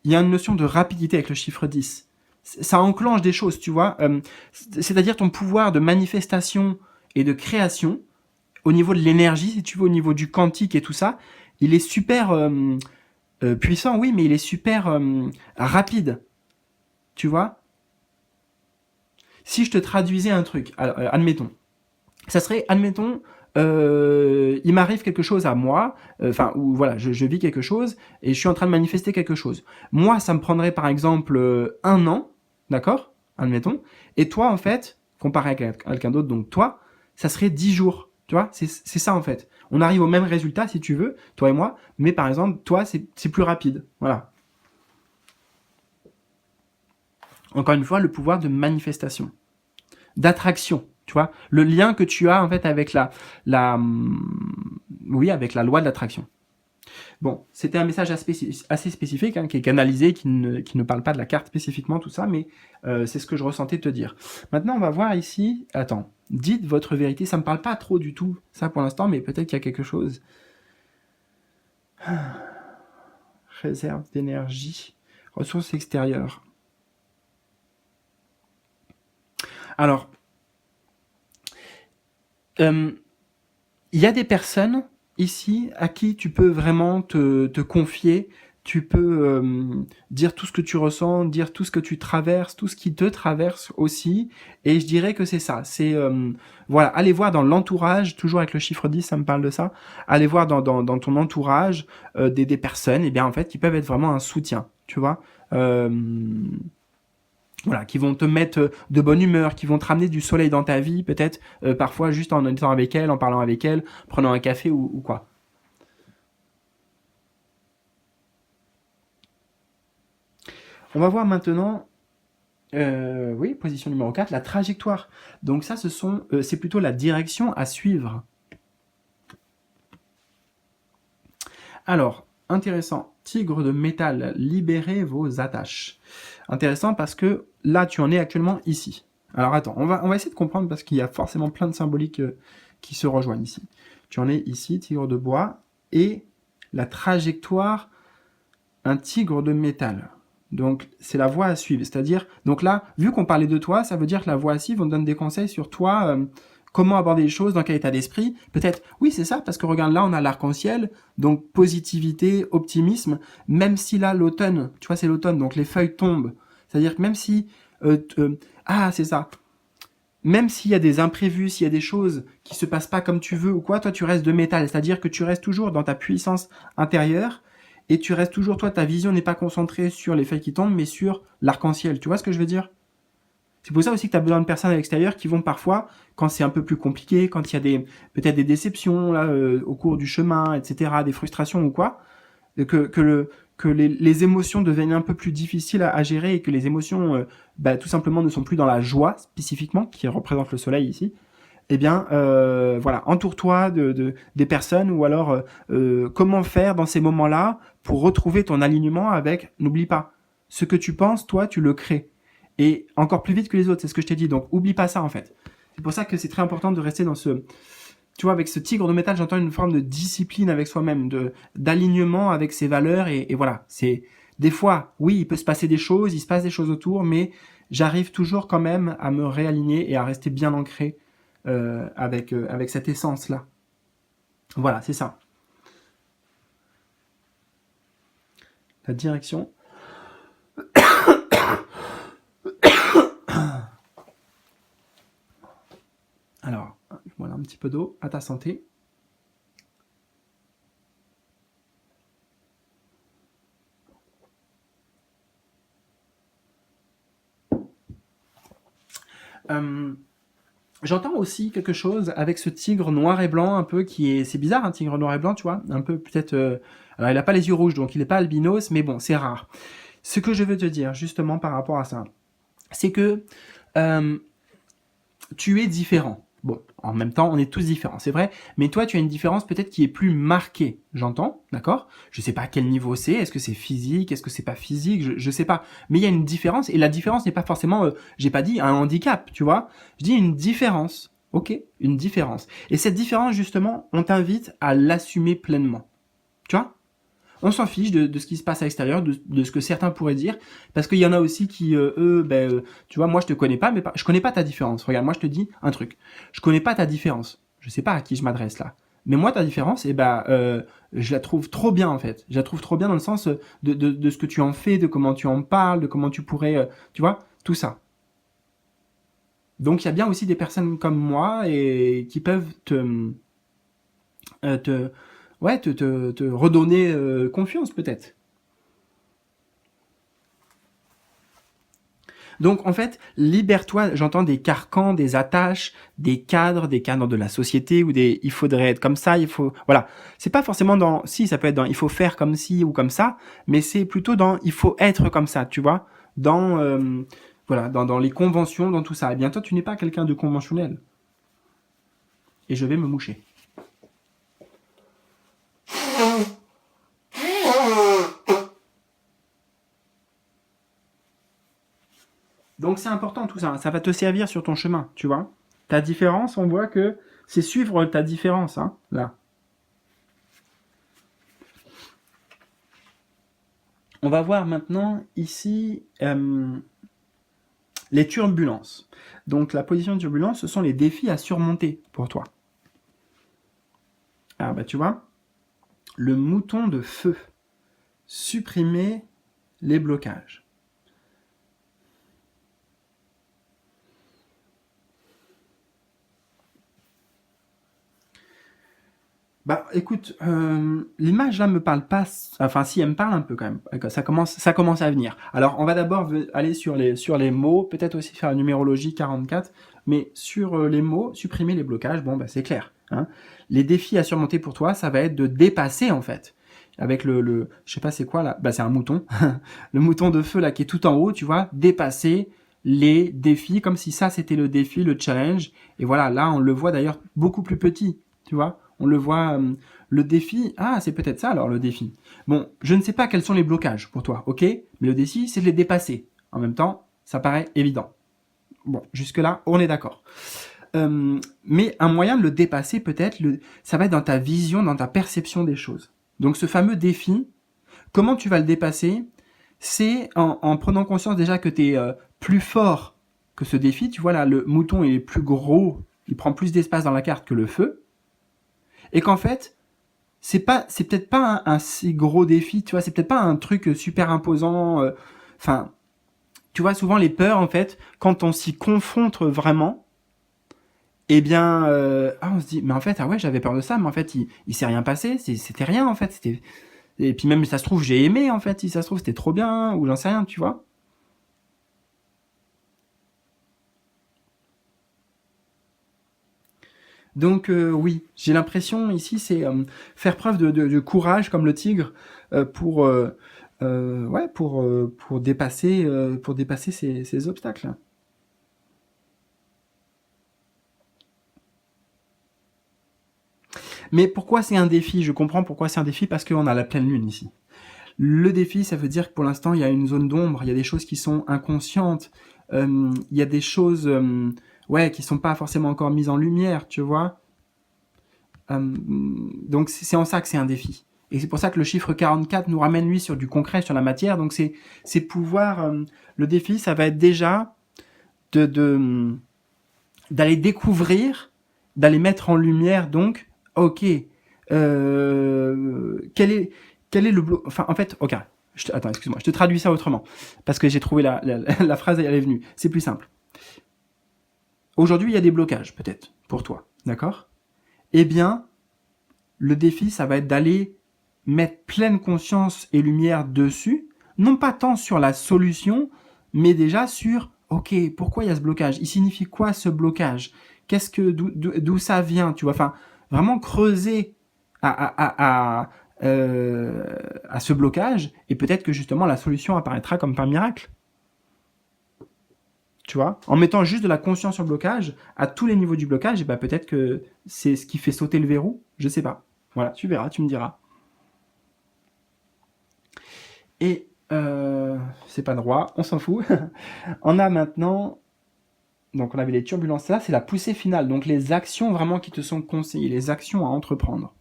il y a une notion de rapidité avec le chiffre 10. Ça enclenche des choses, tu vois. C'est-à-dire ton pouvoir de manifestation et de création, au niveau de l'énergie, si tu veux, au niveau du quantique et tout ça, il est super puissant, oui, mais il est super rapide, tu vois. Si je te traduisais un truc, alors, admettons, ça serait, admettons, il m'arrive quelque chose à moi, enfin, ou voilà, je vis quelque chose et je suis en train de manifester quelque chose. Moi, ça me prendrait par exemple 1 an, d'accord, admettons, et toi, en fait, comparé à quelqu'un d'autre, donc toi, ça serait 10 jours, tu vois, c'est ça en fait. On arrive au même résultat si tu veux, toi et moi, mais par exemple, toi, c'est plus rapide, voilà. Encore une fois, le pouvoir de manifestation, d'attraction. Tu vois, le lien que tu as en fait avec oui, avec la loi de l'attraction. Bon, c'était un message assez spécifique, hein, qui est canalisé, qui ne parle pas de la carte spécifiquement, tout ça, mais c'est ce que je ressentais te dire. Maintenant, on va voir ici. Attends, dites votre vérité. Ça me parle pas trop du tout, ça pour l'instant, mais peut-être qu'il y a quelque chose. Réserve d'énergie, ressources extérieures. Alors, il y a des personnes ici à qui tu peux vraiment te confier tu peux dire tout ce que tu ressens, dire tout ce que tu traverses, tout ce qui te traverse aussi. Et je dirais que c'est ça. C'est voilà, allez voir dans l'entourage, toujours avec le chiffre 10, ça me parle de ça. Allez voir dans ton entourage des personnes, et bien en fait, qui peuvent être vraiment un soutien, tu vois. Euh, voilà, qui vont te mettre de bonne humeur, qui vont te ramener du soleil dans ta vie, peut-être parfois juste en étant avec elle, en parlant avec elle, prenant un café ou quoi. On va voir maintenant, oui, position numéro 4, la trajectoire. Donc ça, c'est plutôt la direction à suivre. Alors, intéressant, tigre de métal, libérez vos attaches. Intéressant parce que là, tu en es actuellement ici. Alors attends, on va essayer de comprendre parce qu'il y a forcément plein de symboliques qui se rejoignent ici. Tu en es ici, tigre de bois, et la trajectoire, un tigre de métal. Donc, c'est la voie à suivre. C'est-à-dire, donc là, vu qu'on parlait de toi, ça veut dire que la voie à suivre, on te donne des conseils sur toi, comment aborder les choses, dans quel état d'esprit. Peut-être, oui, c'est ça, parce que regarde, là, on a l'arc-en-ciel, donc positivité, optimisme, même si là, l'automne, tu vois, c'est l'automne, donc les feuilles tombent. C'est-à-dire que même si... ah, c'est ça. Même s'il y a des imprévus, s'il y a des choses qui se passent pas comme tu veux ou quoi, toi, tu restes de métal. C'est-à-dire que tu restes toujours dans ta puissance intérieure, et tu restes toujours, toi, ta vision n'est pas concentrée sur les feuilles qui tombent, mais sur l'arc-en-ciel. Tu vois ce que je veux dire? C'est pour ça aussi que tu as besoin de personnes à l'extérieur qui vont parfois, quand c'est un peu plus compliqué, quand il y a peut-être des déceptions là, au cours du chemin, etc., des frustrations ou quoi, que les émotions deviennent un peu plus difficiles à gérer et que les émotions, tout simplement, ne sont plus dans la joie, spécifiquement, qui représente le soleil ici, eh bien, voilà, entoure-toi des personnes ou alors comment faire dans ces moments-là pour retrouver ton alignement avec, n'oublie pas, ce que tu penses, toi, tu le crées. Et encore plus vite que les autres, c'est ce que je t'ai dit. Donc, oublie pas ça, en fait. C'est pour ça que c'est très important de rester dans tu vois, avec ce tigre de métal, j'entends une forme de discipline avec soi-même, d'alignement avec ses valeurs et voilà. C'est des fois, oui, il peut se passer des choses, il se passe des choses autour, mais j'arrive toujours quand même à me réaligner et à rester bien ancré avec cette essence-là. Voilà, c'est ça. La direction. Alors, voilà un petit peu d'eau à ta santé. Euh, J'entends aussi quelque chose avec ce tigre noir et blanc un peu c'est bizarre un tigre noir et blanc, tu vois, un peu peut-être alors il a pas les yeux rouges donc il est pas albinos, mais bon, c'est rare. Ce que je veux te dire justement par rapport à ça, c'est que euh, tu es différent. Bon, en même temps, on est tous différents, c'est vrai, mais toi, tu as une différence peut-être qui est plus marquée, j'entends, d'accord? Je sais pas à quel niveau c'est, est-ce que c'est physique, est-ce que c'est pas physique, je sais pas, mais il y a une différence, et la différence n'est pas forcément, j'ai pas dit un handicap, tu vois, je dis une différence, ok? Une différence. Et cette différence, justement, on t'invite à l'assumer pleinement, tu vois? On s'en fiche de ce qui se passe à l'extérieur, de ce que certains pourraient dire, parce qu'il y en a aussi qui, eux, tu vois, moi je te connais pas, mais je connais pas ta différence. Regarde, moi je te dis un truc, je connais pas ta différence, je sais pas à qui je m'adresse là, mais moi ta différence, je la trouve trop bien en fait. Je la trouve trop bien dans le sens de ce que tu en fais, de comment tu en parles, de comment tu pourrais, tu vois, tout ça. Donc il y a bien aussi des personnes comme moi et qui peuvent te ouais, te redonner confiance peut-être. Donc en fait, libère-toi, j'entends des carcans, des cadres de la société ou des il faudrait être comme ça, il faut voilà, c'est pas forcément dans si ça peut être dans il faut faire comme ci ou comme ça, mais c'est plutôt dans il faut être comme ça, tu vois, dans voilà, dans les conventions, dans tout ça. Eh bien toi tu n'es pas quelqu'un de conventionnel et je vais me moucher. Donc c'est important tout ça, ça va te servir sur ton chemin, tu vois. Ta différence, on voit que c'est suivre ta différence, hein, là. On va voir maintenant ici les turbulences. Donc la position de turbulence, ce sont les défis à surmonter pour toi. Ah bah tu vois, le mouton de feu. supprimer les blocages. Bah, écoute, l'image là me parle pas. Enfin, si, elle me parle un peu quand même. Ça commence à venir. Alors, on va d'abord aller sur les mots, peut-être aussi faire la numérologie 44, mais sur les mots, supprimer les blocages, bon, bah, c'est clair. Hein. Les défis à surmonter pour toi, ça va être de dépasser en fait. Avec je sais pas c'est quoi là, bah c'est un mouton, le mouton de feu là qui est tout en haut, tu vois, dépasser les défis, comme si ça c'était le défi, le challenge. Et voilà, là on le voit d'ailleurs beaucoup plus petit, tu vois. On le voit, le défi, ah c'est peut-être ça alors le défi. Bon, je ne sais pas quels sont les blocages pour toi, ok. Mais le défi c'est de les dépasser. En même temps, ça paraît évident. Bon, jusque-là, on est d'accord. Mais un moyen de le dépasser peut-être, ça va être dans ta vision, dans ta perception des choses. Donc ce fameux défi, comment tu vas le dépasser? C'est en prenant conscience déjà que tu es plus fort que ce défi. Tu vois là, le mouton il est plus gros, il prend plus d'espace dans la carte que le feu. Et qu'en fait, c'est peut-être pas un si gros défi, tu vois, c'est peut-être pas un truc super imposant. Enfin, tu vois, souvent les peurs, en fait, quand on s'y confronte vraiment, eh bien, on se dit, mais en fait, ah ouais, j'avais peur de ça, mais en fait, il s'est rien passé, c'était rien, en fait, et puis même, ça se trouve, j'ai aimé, en fait, si ça se trouve, c'était trop bien, ou j'en sais rien, tu vois. Donc, oui, j'ai l'impression, ici, c'est faire preuve de courage, comme le tigre, ouais, pour dépasser ces obstacles. Mais pourquoi c'est un défi? Je comprends pourquoi c'est un défi, parce qu'on a la pleine lune ici. Le défi, ça veut dire que pour l'instant, il y a une zone d'ombre, il y a des choses qui sont inconscientes, il y a des choses ouais, qui sont pas forcément encore mises en lumière, tu vois. Donc c'est en ça que c'est un défi. Et c'est pour ça que le chiffre 44 nous ramène, lui, sur du concret, sur la matière. Donc c'est pouvoir... le défi, ça va être déjà d'aller découvrir, d'aller mettre en lumière, donc, ok, quel est le enfin, en fait, ok, attends, excuse-moi, je te traduis ça autrement, parce que j'ai trouvé la phrase, elle est venue. C'est plus simple. Aujourd'hui, il y a des blocages, peut-être, pour toi, d'accord? Eh bien, le défi, ça va être d'aller mettre pleine conscience et lumière dessus, non pas tant sur la solution, mais déjà sur, ok, pourquoi il y a ce blocage? Il signifie quoi ce blocage? D'où ça vient, tu vois? Enfin, vraiment creuser à ce blocage, et peut-être que justement la solution apparaîtra comme par miracle. Tu vois, en mettant juste de la conscience sur le blocage, à tous les niveaux du blocage, et bah peut-être que c'est ce qui fait sauter le verrou, je sais pas. Voilà, tu verras, tu me diras. Et c'est pas droit, on s'en fout. On a maintenant, donc on avait les turbulences là, c'est la poussée finale, donc les actions vraiment qui te sont conseillées, les actions à entreprendre.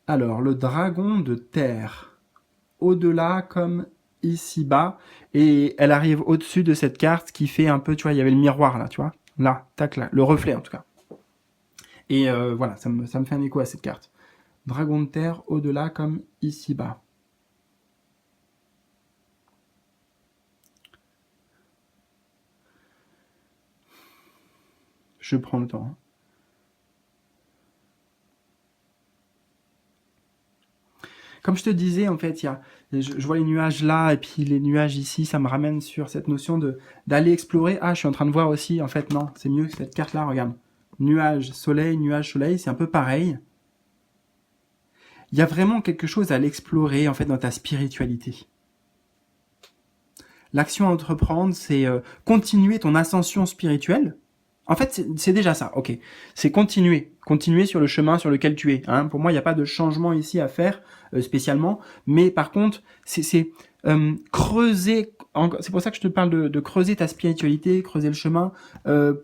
Alors, le dragon de terre, au-delà comme ici-bas, et elle arrive au-dessus de cette carte qui fait un peu, tu vois, il y avait le miroir là, tu vois, là, tac là, le reflet en tout cas. Et voilà, ça me fait un écho à cette carte. Dragon de terre, au-delà comme ici-bas. Je prends le temps. Hein. Comme je te disais, en fait, je vois les nuages là, et puis les nuages ici, ça me ramène sur cette notion d'aller explorer. Ah, je suis en train de voir aussi, en fait, non, c'est mieux que cette carte-là, regarde. Nuage, soleil, c'est un peu pareil. Il y a vraiment quelque chose à l'explorer, en fait, dans ta spiritualité. L'action à entreprendre, c'est continuer ton ascension spirituelle. En fait, c'est déjà ça, ok. C'est continuer sur le chemin sur lequel tu es. Hein. Pour moi, il n'y a pas de changement ici à faire spécialement, mais par contre, c'est creuser. C'est pour ça que je te parle de creuser ta spiritualité, creuser le chemin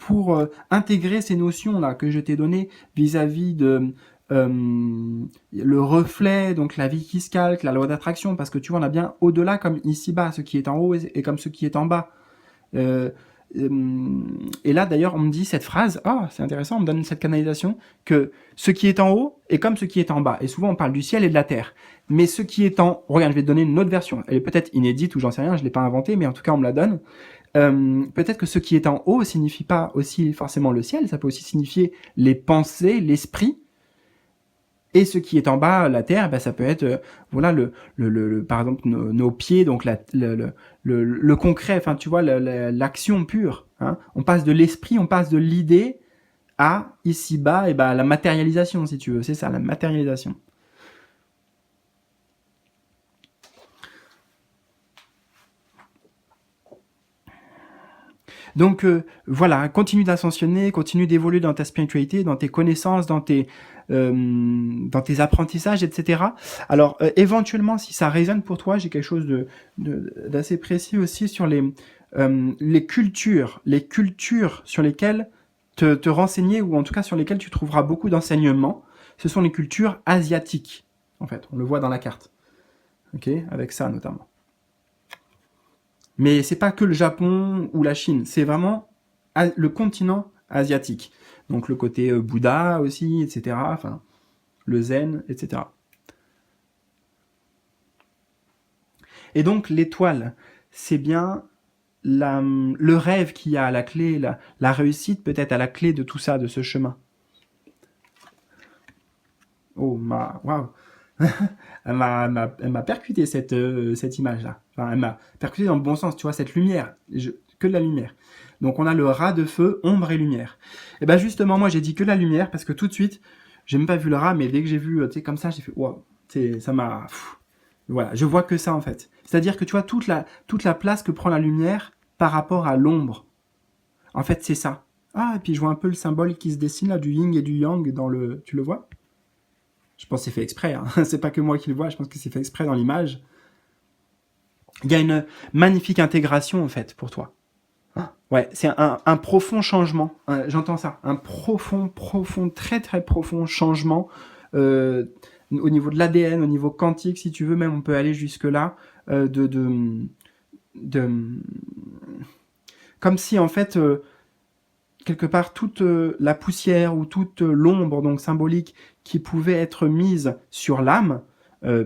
pour intégrer ces notions là que je t'ai données vis-à-vis de le reflet, donc la vie qui se calque, la loi d'attraction, parce que tu vois, on a bien au-delà comme ici-bas, ce qui est en haut et comme ce qui est en bas. Et là, d'ailleurs, on me dit cette phrase, ah, c'est intéressant, on me donne cette canalisation, que ce qui est en haut est comme ce qui est en bas. Et souvent, on parle du ciel et de la terre. Mais ce qui est en... Regarde, je vais te donner une autre version. Elle est peut-être inédite ou j'en sais rien, je l'ai pas inventée, mais en tout cas, on me la donne. Peut-être que ce qui est en haut signifie pas aussi forcément le ciel, ça peut aussi signifier les pensées, l'esprit. Et ce qui est en bas, la terre, ben, ça peut être, voilà, par exemple, nos pieds, donc le concret, enfin, tu vois, l'action pure. Hein. On passe de l'esprit, on passe de l'idée à, ici-bas, et ben, la matérialisation, si tu veux. C'est ça, la matérialisation. Donc voilà, continue d'ascensionner, continue d'évoluer dans ta spiritualité, dans tes connaissances, dans tes apprentissages, etc. Alors éventuellement, si ça résonne pour toi, j'ai quelque chose d'assez précis aussi sur les cultures sur lesquelles te renseigner, ou en tout cas sur lesquelles tu trouveras beaucoup d'enseignements. Ce sont les cultures asiatiques, en fait. On le voit dans la carte, ok, avec ça notamment. Mais c'est pas que le Japon ou la Chine, c'est vraiment le continent asiatique. Donc le côté Bouddha aussi, etc. Enfin, le zen, etc. Et donc l'étoile, c'est bien le rêve qui a à la clé, la réussite peut-être à la clé de tout ça, de ce chemin. Oh, waouh. Elle m'a percuté cette image-là. Enfin, elle m'a percuté dans le bon sens, tu vois, cette lumière. Que de la lumière. Donc on a le rat de feu, ombre et lumière. Et ben justement, moi j'ai dit que la lumière, parce que tout de suite, j'ai même pas vu le rat, mais dès que j'ai vu, tu sais, comme ça, j'ai fait, waouh, ça m'a... Voilà, je vois que ça en fait. C'est-à-dire que tu vois toute la place que prend la lumière par rapport à l'ombre. En fait, c'est ça. Ah, et puis je vois un peu le symbole qui se dessine là, du yin et du yang dans le... Tu le vois ? Je pense que c'est fait exprès, hein. C'est pas que moi qui le vois, je pense que c'est fait exprès dans l'image. Il y a une magnifique intégration, en fait, pour toi. Ouais, c'est un profond changement, j'entends ça, un profond, très très profond changement au niveau de l'ADN, au niveau quantique, si tu veux, même on peut aller jusque-là, comme si en fait, quelque part, toute la poussière ou toute l'ombre donc symbolique qui pouvait être mise sur l'âme,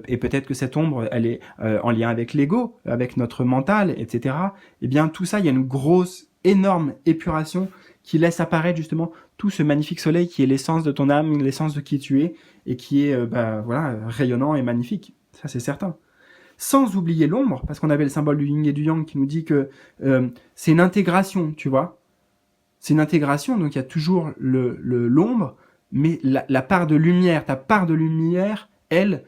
et peut-être que cette ombre, elle est en lien avec l'ego, avec notre mental, etc. Eh bien, tout ça, il y a une grosse, énorme épuration qui laisse apparaître justement tout ce magnifique soleil qui est l'essence de ton âme, l'essence de qui tu es, et qui est voilà, rayonnant et magnifique. Ça, c'est certain. Sans oublier l'ombre, parce qu'on avait le symbole du yin et du yang qui nous dit que c'est une intégration, tu vois. C'est une intégration, donc il y a toujours l'ombre, mais la part de lumière, ta part de lumière, elle,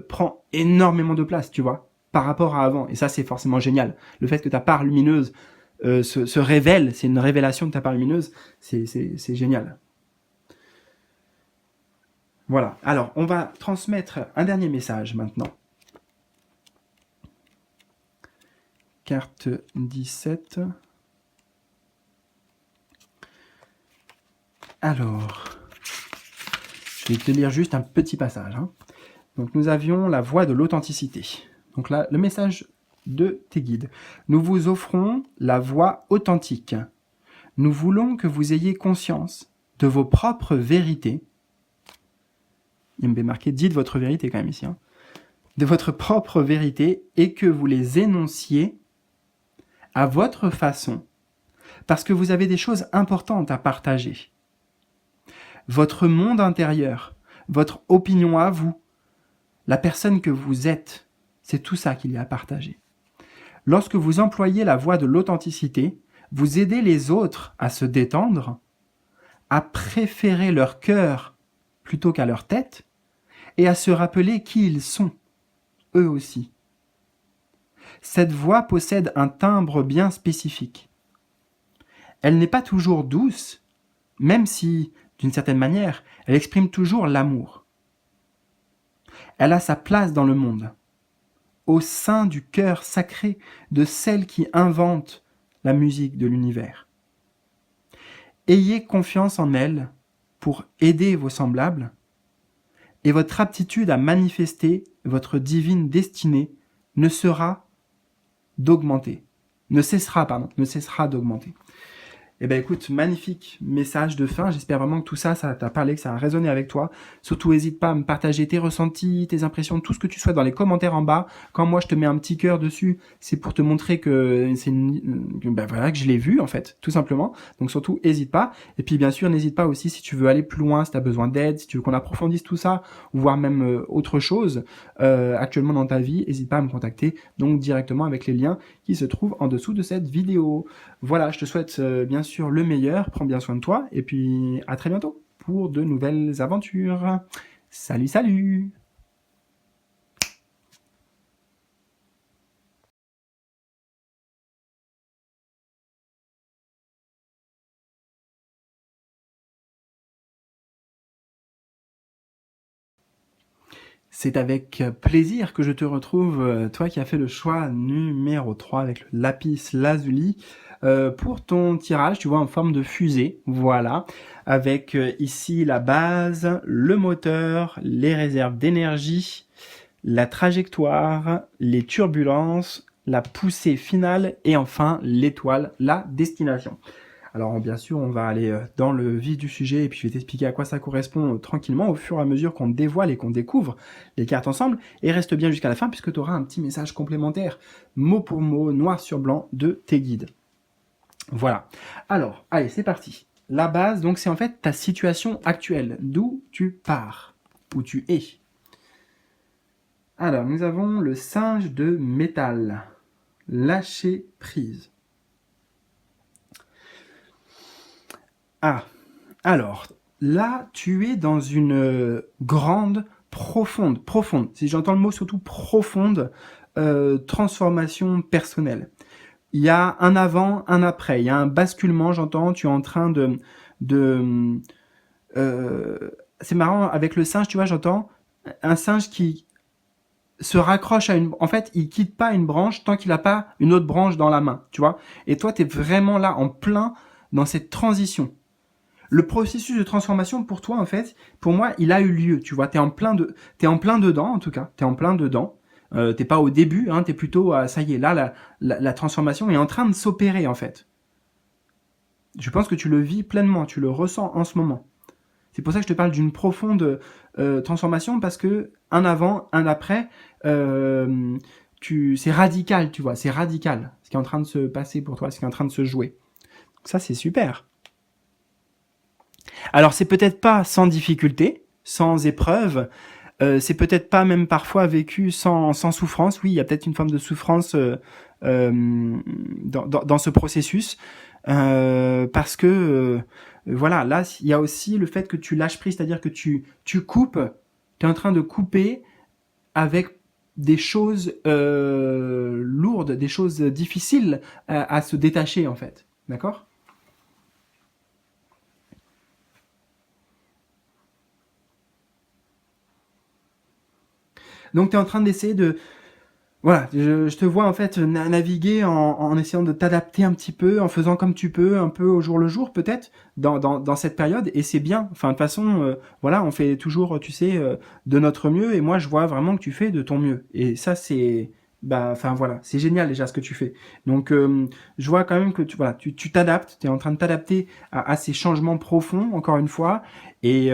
prend énormément de place, tu vois, par rapport à avant. Et ça, c'est forcément génial. Le fait que ta part lumineuse se révèle, c'est une révélation de ta part lumineuse, c'est génial. Voilà. Alors, on va transmettre un dernier message maintenant. Carte 17. Alors, je vais te lire juste un petit passage. Hein. Donc, nous avions la voie de l'authenticité. Donc là, le message de tes guides. Nous vous offrons la voie authentique. Nous voulons que vous ayez conscience de vos propres vérités. Il me marqué, dites votre vérité quand même ici. Hein. De votre propre vérité et que vous les énonciez à votre façon, parce que vous avez des choses importantes à partager. Votre monde intérieur, votre opinion à vous, la personne que vous êtes, c'est tout ça qu'il y a à partager. Lorsque vous employez la voie de l'authenticité, vous aidez les autres à se détendre, à préférer leur cœur plutôt qu'à leur tête, et à se rappeler qui ils sont, eux aussi. Cette voix possède un timbre bien spécifique. Elle n'est pas toujours douce, même si, d'une certaine manière, elle exprime toujours l'amour. Elle a sa place dans le monde, au sein du cœur sacré de celle qui invente la musique de l'univers. Ayez confiance en elle pour aider vos semblables, et votre aptitude à manifester votre divine destinée ne sera d'augmenter. ne cessera d'augmenter. Eh ben écoute, magnifique message de fin. J'espère vraiment que tout ça, ça t'a parlé, que ça a résonné avec toi. Surtout, n'hésite pas à me partager tes ressentis, tes impressions, tout ce que tu souhaites dans les commentaires en bas. Quand moi je te mets un petit cœur dessus, c'est pour te montrer que ben voilà, que je l'ai vu en fait, tout simplement. Donc surtout, n'hésite pas. Et puis bien sûr, n'hésite pas aussi si tu veux aller plus loin, si tu as besoin d'aide, si tu veux qu'on approfondisse tout ça, ou voire même autre chose actuellement dans ta vie, n'hésite pas à me contacter donc directement avec les liens qui se trouvent en dessous de cette vidéo. Voilà, je te souhaite bien sûr le meilleur, prends bien soin de toi, et puis à très bientôt pour de nouvelles aventures. Salut, salut! C'est avec plaisir que je te retrouve, toi qui as fait le choix numéro 3 avec le lapis lazuli, pour ton tirage, tu vois, en forme de fusée, voilà, avec ici la base, le moteur, les réserves d'énergie, la trajectoire, les turbulences, la poussée finale et enfin l'étoile, la destination. Alors bien sûr, on va aller dans le vif du sujet et puis je vais t'expliquer à quoi ça correspond tranquillement au fur et à mesure qu'on dévoile et qu'on découvre les cartes ensemble. Et reste bien jusqu'à la fin puisque tu auras un petit message complémentaire, mot pour mot, noir sur blanc, de tes guides. Voilà. Alors, allez, c'est parti. La base, donc c'est en fait ta situation actuelle, d'où tu pars, où tu es. Alors, nous avons le singe de métal. Lâcher prise. Ah, alors, là, tu es dans une grande, profonde, si j'entends le mot surtout profonde, transformation personnelle. Il y a un avant, un après, il y a un basculement, j'entends, tu es en train de c'est marrant, avec le singe, tu vois, j'entends un singe qui se raccroche à une... En fait, il quitte pas une branche tant qu'il n'a pas une autre branche dans la main, tu vois. Et toi, tu es vraiment là, en plein, dans cette transition. Le processus de transformation pour toi, en fait, pour moi, il a eu lieu, tu vois. T'es en plein dedans, en tout cas. T'es en plein dedans. T'es pas au début, hein, t'es plutôt à, ça y est, là, la transformation est en train de s'opérer, en fait. Je pense que tu le vis pleinement, tu le ressens en ce moment. C'est pour ça que je te parle d'une profonde transformation, parce que un avant, un après, c'est radical, tu vois, c'est radical ce qui est en train de se passer pour toi, ce qui est en train de se jouer. Donc ça, c'est super. Alors, c'est peut-être pas sans difficulté, sans épreuve, c'est peut-être pas même parfois vécu sans souffrance. Oui, il y a peut-être une forme de souffrance dans ce processus, parce que voilà, là, il y a aussi le fait que tu lâches prise, c'est-à-dire que tu coupes, tu es en train de couper avec des choses lourdes, des choses difficiles à se détacher, en fait. D'accord? Donc, tu es en train d'essayer de, voilà, je te vois en fait naviguer en essayant de t'adapter un petit peu, en faisant comme tu peux, un peu au jour le jour peut-être, dans cette période, et c'est bien. Enfin, de toute façon, voilà, on fait toujours, tu sais, de notre mieux, et moi je vois vraiment que tu fais de ton mieux. Et ça, c'est, bah, enfin voilà, c'est génial déjà ce que tu fais. Donc, je vois quand même que voilà, tu t'adaptes, tu es en train de t'adapter à ces changements profonds, encore une fois, et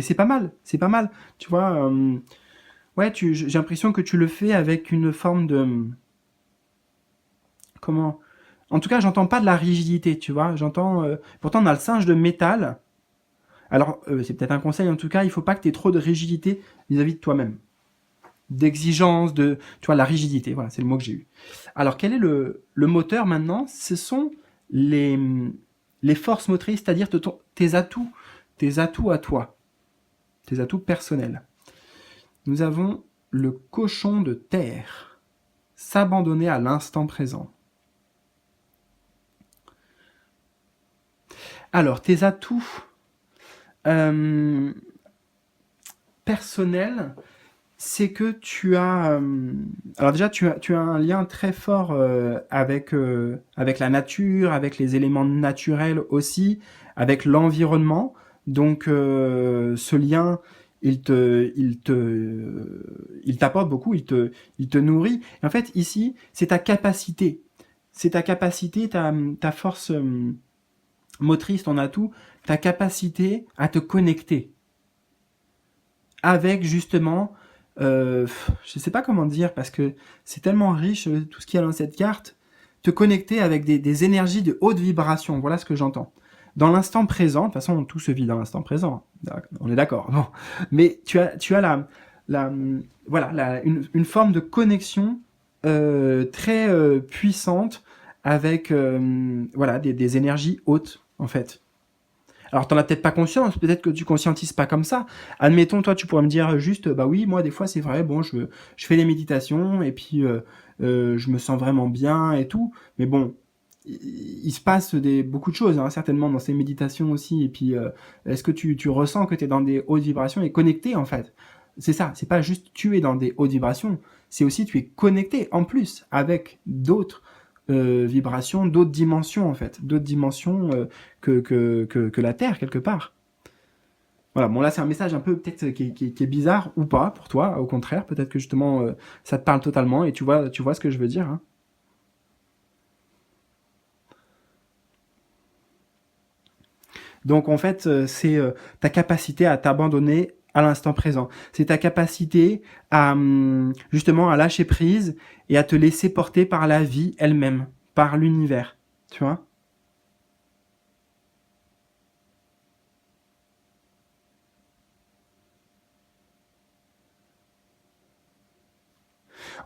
c'est pas mal, c'est pas mal. Tu vois, ouais, j'ai l'impression que tu le fais avec une forme de... Comment? En tout cas, j'entends pas de la rigidité, tu vois. J'entends... pourtant, on a le singe de métal. Alors, c'est peut-être un conseil, en tout cas, il faut pas que tu aies trop de rigidité vis-à-vis de toi-même. D'exigence, de... Tu vois, la rigidité, voilà, c'est le mot que j'ai eu. Alors, quel est le moteur maintenant? Ce sont les, les forces motrices, c'est-à-dire tes atouts à toi, tes atouts personnels. Nous avons le cochon de terre. S'abandonner à l'instant présent. Alors, tes atouts euh, personnels, c'est que tu as... alors déjà, tu as un lien très fort avec la nature, avec les éléments naturels aussi, avec l'environnement. Donc, ce lien, il t'apporte beaucoup, il te nourrit. Et en fait, ici, c'est ta capacité. c'est ta capacité, ta force motrice, ton atout, ta capacité à te connecter avec justement, je sais pas comment dire parce que c'est tellement riche tout ce qu'il y a dans cette carte, te connecter avec des énergies de haute vibration, voilà ce que j'entends. Dans l'instant présent, de toute façon tout se vit dans l'instant présent, on est d'accord, bon. Mais tu as voilà, une forme de connexion très puissante avec voilà, des énergies hautes en fait. Alors, t'en as peut-être pas conscience, peut-être que tu conscientises pas comme ça. Admettons, toi, tu pourrais me dire juste, bah oui, moi, des fois, c'est vrai, bon, je fais des méditations et puis je me sens vraiment bien et tout. Mais bon, il se passe beaucoup de choses, hein, certainement, dans ces méditations aussi. Et puis, est-ce que tu ressens que tu es dans des hautes vibrations et connecté, en fait? C'est ça, c'est pas juste tu es dans des hautes vibrations, c'est aussi tu es connecté en plus avec d'autres vibrations, d'autres dimensions en fait, d'autres dimensions que la Terre quelque part. Voilà, bon là c'est un message un peu peut-être qui est bizarre ou pas pour toi, au contraire, peut-être que justement ça te parle totalement et tu vois ce que je veux dire. Hein. Donc en fait, c'est ta capacité à t'abandonner à l'instant présent. C'est ta capacité à justement à lâcher prise et à te laisser porter par la vie elle-même, par l'univers. Tu vois?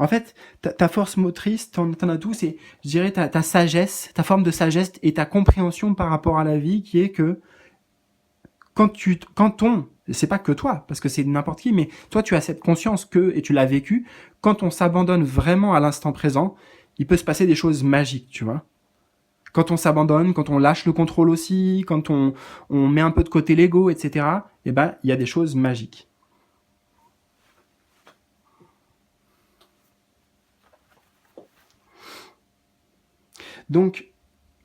En fait, ta force motrice, t'en as tout, c'est, je dirais, ta sagesse, ta forme de sagesse et ta compréhension par rapport à la vie qui est que quand on, c'est pas que toi, parce que c'est n'importe qui, mais toi tu as cette conscience que, et tu l'as vécu, quand on s'abandonne vraiment à l'instant présent, il peut se passer des choses magiques, tu vois. Quand on s'abandonne, quand on lâche le contrôle aussi, quand on met un peu de côté l'ego, etc., eh ben, il y a des choses magiques. Donc,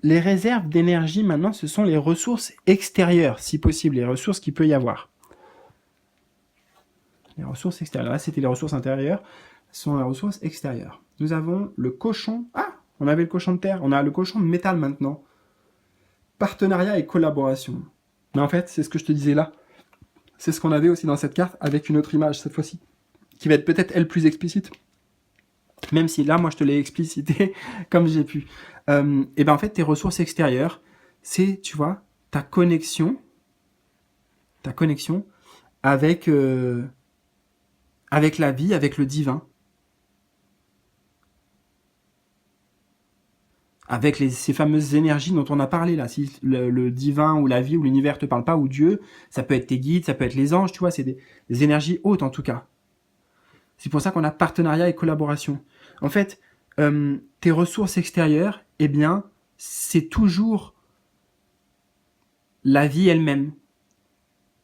les réserves d'énergie, maintenant, ce sont les ressources extérieures, si possible, les ressources qu'il peut y avoir. Les ressources extérieures. Là, c'était les ressources intérieures. Ce sont les ressources extérieures. Nous avons le cochon. Ah, on avait le cochon de terre. On a le cochon de métal maintenant. Partenariat et collaboration. Mais en fait, c'est ce que je te disais là. C'est ce qu'on avait aussi dans cette carte avec une autre image cette fois-ci, qui va être peut-être elle plus explicite. Même si là, moi, je te l'ai explicité comme j'ai pu. Et ben en fait, tes ressources extérieures, c'est, tu vois, ta connexion avec avec la vie, avec le divin, avec ces fameuses énergies dont on a parlé là. Si le divin ou la vie ou l'univers te parle pas, ou Dieu, ça peut être tes guides, ça peut être les anges, tu vois, c'est des énergies hautes en tout cas. C'est pour ça qu'on a partenariat et collaboration. En fait, tes ressources extérieures, eh bien, c'est toujours la vie elle-même.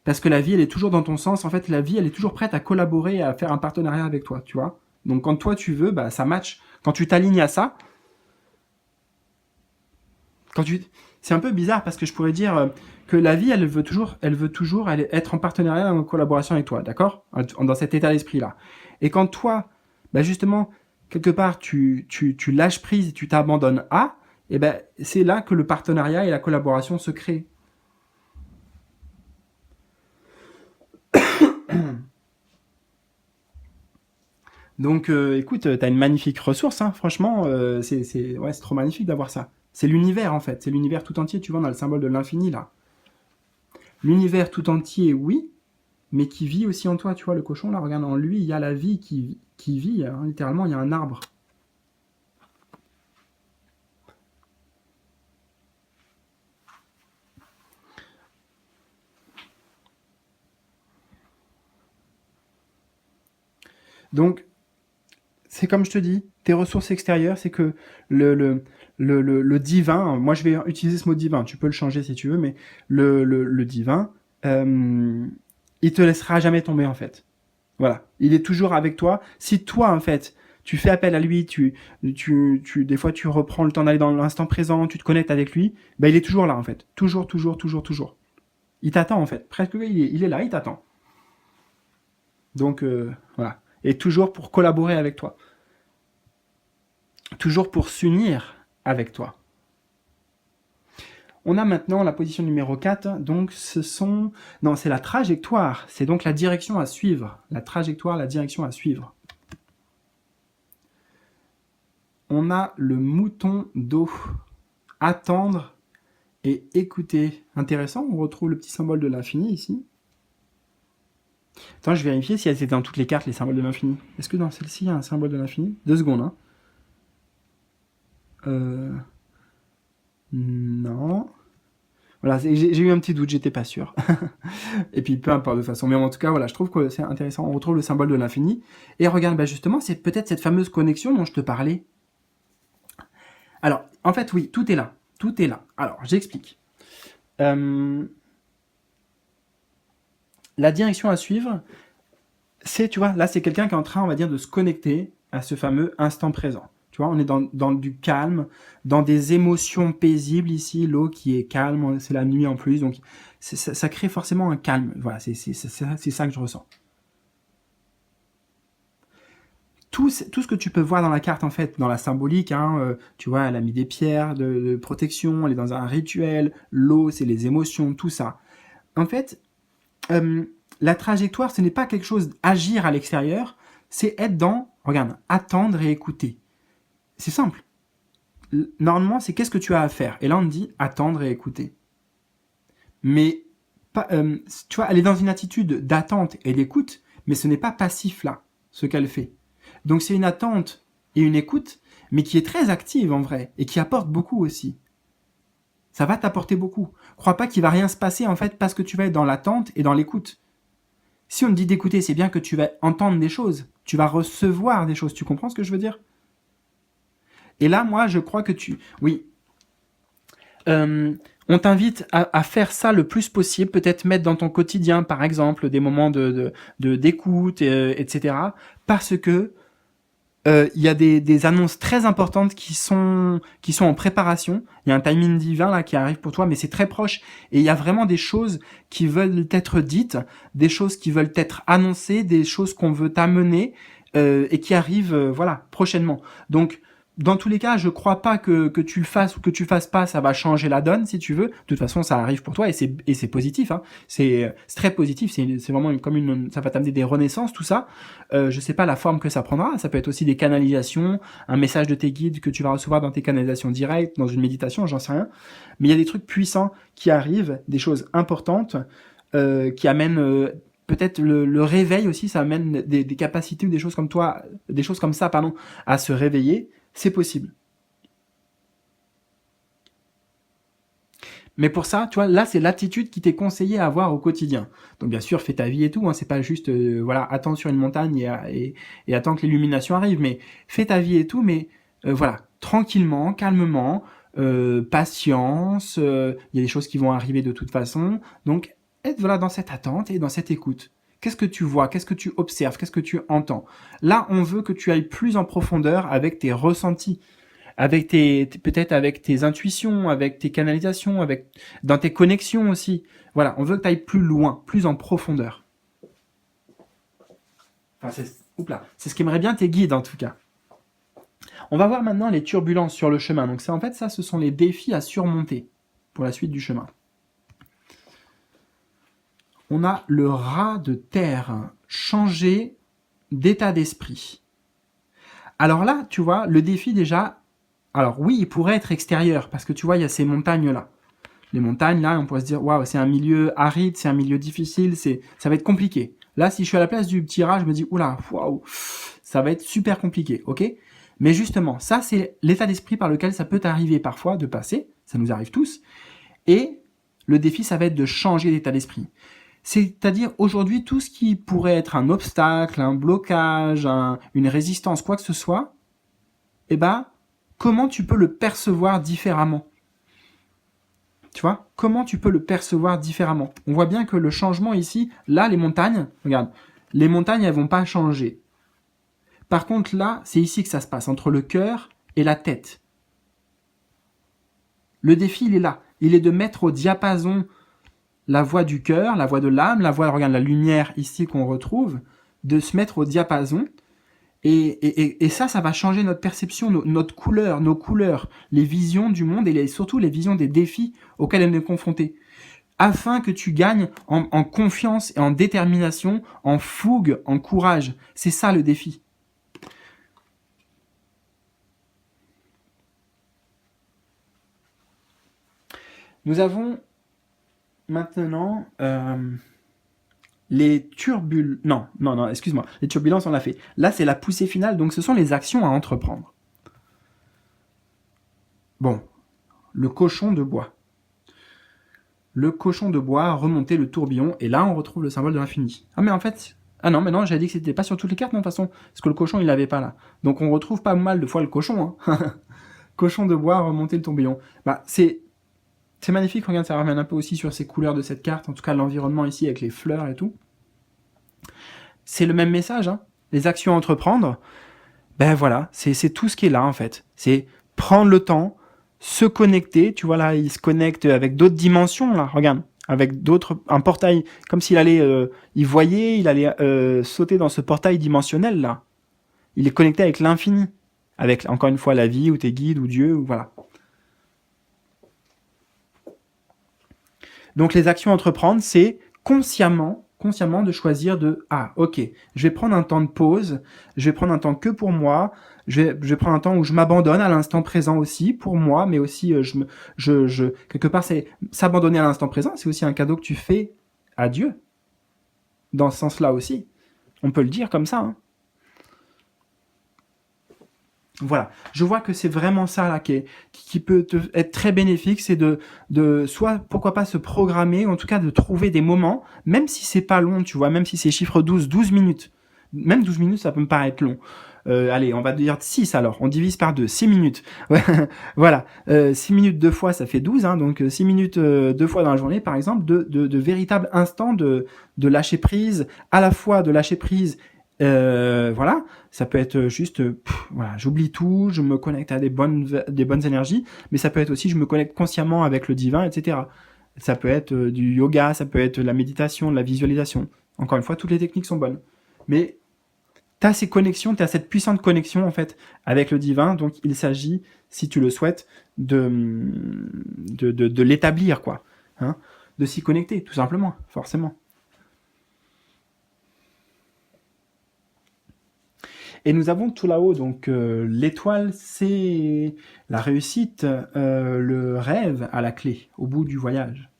Parce que la vie, elle est toujours dans ton sens. En fait, la vie, elle est toujours prête à collaborer et à faire un partenariat avec toi, tu vois. Donc, quand toi, tu veux, bah, ça match. Quand tu t'alignes à ça, quand tu... c'est un peu bizarre parce que je pourrais dire que la vie, elle veut toujours être en partenariat, en collaboration avec toi, d'accord? Dans cet état d'esprit-là. Et quand toi, bah justement, quelque part, tu lâches prise et tu t'abandonnes à, et ben, c'est là que le partenariat et la collaboration se créent. Donc, écoute, t'as une magnifique ressource, hein, franchement, ouais, c'est trop magnifique d'avoir ça. C'est l'univers, en fait, c'est l'univers tout entier, tu vois, on a le symbole de l'infini, là. L'univers tout entier, oui, mais qui vit aussi en toi, tu vois, le cochon, là, regarde, en lui, il y a la vie qui vit, hein, littéralement, il y a un arbre. Donc, c'est comme je te dis, tes ressources extérieures, c'est que le, le, le divin, moi je vais utiliser ce mot divin, tu peux le changer si tu veux, mais le divin, euh, il te laissera jamais tomber en fait. Voilà, il est toujours avec toi. Si toi en fait, tu fais appel à lui, des fois tu reprends le temps d'aller dans l'instant présent, tu te connectes avec lui, ben il est toujours là en fait, toujours, toujours, toujours, toujours. Il t'attend en fait, presque il est là, il t'attend. Donc voilà, et toujours pour collaborer avec toi, toujours pour s'unir avec toi. On a maintenant la position numéro 4, donc c'est la trajectoire, c'est donc la direction à suivre. La trajectoire, la direction à suivre. On a le mouton d'eau. Attendre et écouter. Intéressant, on retrouve le petit symbole de l'infini ici. Attends, je vais vérifier si elles étaient dans toutes les cartes, les symboles de l'infini. Est-ce que dans celle-ci, il y a un symbole de l'infini? 2 secondes, hein. Non. Voilà, j'ai eu un petit doute, j'étais pas sûr. Et puis, peu importe de toute façon. Mais en tout cas, voilà, je trouve que c'est intéressant. On retrouve le symbole de l'infini. Et regarde, bah justement, c'est peut-être cette fameuse connexion dont je te parlais. Alors, en fait, oui, tout est là. Tout est là. Alors, j'explique. La direction à suivre, c'est, tu vois, là, c'est quelqu'un qui est en train, on va dire, de se connecter à ce fameux instant présent. Tu vois, on est dans du calme, dans des émotions paisibles ici, l'eau qui est calme, c'est la nuit en plus, donc ça crée forcément un calme. Voilà, c'est ça que je ressens. Tout ce que tu peux voir dans la carte, en fait, dans la symbolique, hein, tu vois, elle a mis des pierres de protection, elle est dans un rituel, l'eau, c'est les émotions, tout ça. En fait, la trajectoire, ce n'est pas quelque chose d'agir à l'extérieur, c'est être dans, regarde, attendre et écouter. C'est simple. Normalement, c'est qu'est-ce que tu as à faire. Et là, on te dit attendre et écouter. Mais, tu vois, elle est dans une attitude d'attente et d'écoute, mais ce n'est pas passif là, ce qu'elle fait. Donc c'est une attente et une écoute, mais qui est très active en vrai, et qui apporte beaucoup aussi. Ça va t'apporter beaucoup. Crois pas qu'il va rien se passer en fait parce que tu vas être dans l'attente et dans l'écoute. Si on te dit d'écouter, c'est bien que tu vas entendre des choses, tu vas recevoir des choses. Tu comprends ce que je veux dire? Et là, moi, je crois que oui. On t'invite à faire ça le plus possible, peut-être mettre dans ton quotidien, par exemple, des moments d'écoute, etc. Parce que il y a des annonces très importantes qui sont en préparation. Il y a un timing divin là qui arrive pour toi, mais c'est très proche. Et il y a vraiment des choses qui veulent être dites, des choses qui veulent être annoncées, des choses qu'on veut t'amener et qui arrivent, voilà, prochainement. Donc dans tous les cas, je crois pas que tu le fasses ou que tu le fasses pas, ça va changer la donne, si tu veux. De toute façon, ça arrive pour toi et c'est positif, hein. C'est très positif. C'est vraiment ça va t'amener des renaissances, tout ça. Je sais pas la forme que ça prendra. Ça peut être aussi des canalisations, un message de tes guides que tu vas recevoir dans tes canalisations directes, dans une méditation, j'en sais rien. Mais il y a des trucs puissants qui arrivent, des choses importantes, qui amènent, peut-être le réveil aussi, ça amène des capacités ou des choses comme toi, des choses comme ça, pardon, à se réveiller. C'est possible. Mais pour ça, tu vois, là, c'est l'attitude qui t'est conseillée à avoir au quotidien. Donc, bien sûr, fais ta vie et tout, hein, c'est pas juste, voilà, attends sur une montagne et attends que l'illumination arrive, mais fais ta vie et tout, mais voilà, tranquillement, calmement, patience, il y a des choses qui vont arriver de toute façon. Donc, être voilà, dans cette attente et dans cette écoute. Qu'est-ce que tu vois? Qu'est-ce que tu observes? Qu'est-ce que tu entends? Là, on veut que tu ailles plus en profondeur avec tes ressentis, avec peut-être avec tes intuitions, avec tes canalisations, dans tes connexions aussi. Voilà, on veut que tu ailles plus loin, plus en profondeur. Enfin, c'est ce qu'aimeraient bien tes guides en tout cas. On va voir maintenant les turbulences sur le chemin. Donc en fait, ça, ce sont les défis à surmonter pour la suite du chemin. On a le rat de terre, changer d'état d'esprit. Alors là, tu vois, le défi déjà, alors oui, il pourrait être extérieur, parce que tu vois, il y a ces montagnes-là. Les montagnes, là, on pourrait se dire, waouh, c'est un milieu aride, c'est un milieu difficile, ça va être compliqué. Là, si je suis à la place du petit rat, je me dis, oula, waouh, ça va être super compliqué, ok? Mais justement, ça, c'est l'état d'esprit par lequel ça peut t'arriver parfois de passer, ça nous arrive tous, et le défi, ça va être de changer d'état d'esprit. C'est-à-dire aujourd'hui tout ce qui pourrait être un obstacle, un blocage, une résistance, quoi que ce soit, eh ben, comment tu peux le percevoir différemment? Tu vois? Comment tu peux le percevoir différemment? On voit bien que le changement ici, là, les montagnes, regarde, les montagnes, elles vont pas changer. Par contre, là, c'est ici que ça se passe, entre le cœur et la tête. Le défi, il est là. Il est de mettre au diapason la voix du cœur, la voix de l'âme, la voix, regarde, la lumière ici qu'on retrouve, de se mettre au diapason Et ça va changer notre perception, notre couleur, nos couleurs, les visions du monde et surtout les visions des défis auxquels on est confronté. Afin que tu gagnes en confiance et en détermination, en fougue, en courage. C'est ça le défi. Nous avons maintenant les turbulences. Non, excuse-moi. Les turbulences, on l'a fait. Là, c'est la poussée finale, donc ce sont les actions à entreprendre. Bon, le cochon de bois. Le cochon de bois a remonté le tourbillon, et là, on retrouve le symbole de l'infini. Ah, mais en fait... Ah non, mais non, j'avais dit que c'était pas sur toutes les cartes, non, de toute façon. Parce que le cochon, il l'avait pas là. Donc, on retrouve pas mal de fois le cochon, hein. Cochon de bois, remonter le tourbillon. Bah, c'est magnifique, regarde, ça ramène un peu aussi sur ces couleurs de cette carte, en tout cas l'environnement ici avec les fleurs et tout. C'est le même message, hein. Les actions à entreprendre, ben voilà, c'est tout ce qui est là en fait. C'est prendre le temps, se connecter, tu vois là, il se connecte avec d'autres dimensions là, regarde, avec d'autres, un portail, comme s'il allait, il allait sauter dans ce portail dimensionnel là. Il est connecté avec l'infini, avec encore une fois la vie ou tes guides ou Dieu, ou voilà. Donc les actions à entreprendre, c'est consciemment de choisir de ok, je vais prendre un temps de pause, je vais prendre un temps que pour moi, je vais prendre un temps où je m'abandonne à l'instant présent aussi pour moi, mais aussi quelque part c'est s'abandonner à l'instant présent, c'est aussi un cadeau que tu fais à Dieu. Dans ce sens-là aussi, on peut le dire comme ça. Hein. Voilà, je vois que c'est vraiment ça là qui peut être très bénéfique, c'est de soit pourquoi pas se programmer, en tout cas de trouver des moments, même si c'est pas long, tu vois, même si c'est chiffre 12 minutes, même 12 minutes ça peut me paraître long. Allez, on va dire 6 alors, on divise par 2, 6 minutes. Voilà, 6 minutes deux fois ça fait 12, hein, donc 6 minutes deux fois dans la journée par exemple, de véritables instants de lâcher prise, à la fois de lâcher prise voilà, ça peut être juste, voilà, j'oublie tout, je me connecte à des bonnes énergies, mais ça peut être aussi, je me connecte consciemment avec le divin, etc. Ça peut être du yoga, ça peut être la méditation, de la visualisation. Encore une fois, toutes les techniques sont bonnes. Mais tu as ces connexions, tu as cette puissante connexion, en fait, avec le divin, donc il s'agit, si tu le souhaites, de l'établir, quoi. Hein, de s'y connecter, tout simplement, forcément. Et nous avons tout là-haut, donc l'étoile, c'est la réussite, le rêve à la clé, au bout du voyage.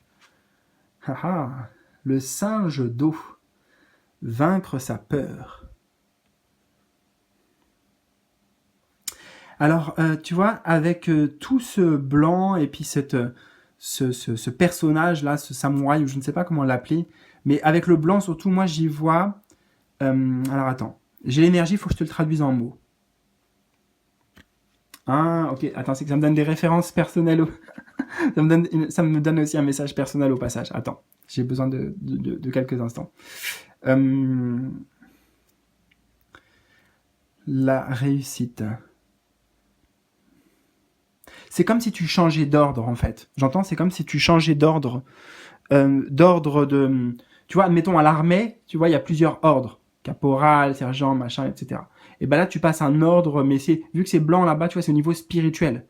Le singe d'eau, vaincre sa peur. Alors, tu vois, avec tout ce blanc et puis ce personnage-là, ce samouraï, ou je ne sais pas comment l'appeler, mais avec le blanc surtout, moi j'y vois... alors attends. J'ai l'énergie, il faut que je te le traduise en mots. Ah, ok. Attends, c'est que ça me donne des références personnelles. Ça me donne aussi un message personnel au passage. Attends, j'ai besoin de quelques instants. La réussite. C'est comme si tu changeais d'ordre, en fait. J'entends, c'est comme si tu changeais d'ordre. D'ordre de... Tu vois, admettons, à l'armée, tu vois, il y a plusieurs ordres. Caporal, sergent, machin, etc. Et ben là, tu passes un ordre, mais vu que c'est blanc là-bas, tu vois, c'est au niveau spirituel.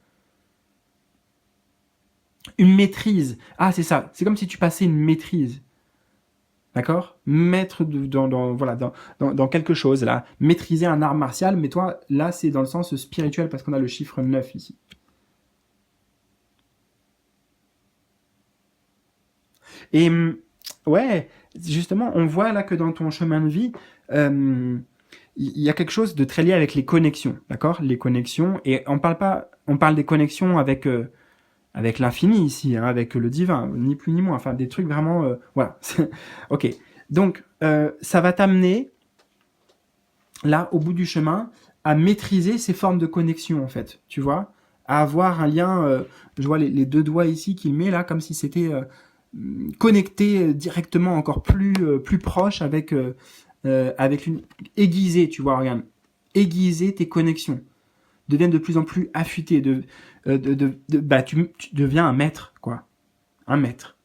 Une maîtrise. Ah, c'est ça. C'est comme si tu passais une maîtrise. D'accord. Maître dans quelque chose, là. Maîtriser un art martial, mais toi, là, c'est dans le sens spirituel, parce qu'on a le chiffre 9 ici. Et ouais, justement, on voit là que dans ton chemin de vie, il y a quelque chose de très lié avec les connexions, d'accord? Les connexions, et on parle des connexions avec l'infini ici, hein, avec le divin, ni plus ni moins, enfin des trucs vraiment, voilà. Ok, donc ça va t'amener là au bout du chemin à maîtriser ces formes de connexion en fait, tu vois, à avoir un lien. Je vois les deux doigts ici qu'il met là, comme si c'était connecté directement encore plus proche avec une aiguisé, tu vois, regarde, aiguiser tes connexions, deviennent de plus en plus affûtées, bah tu deviens un maître, quoi, un maître.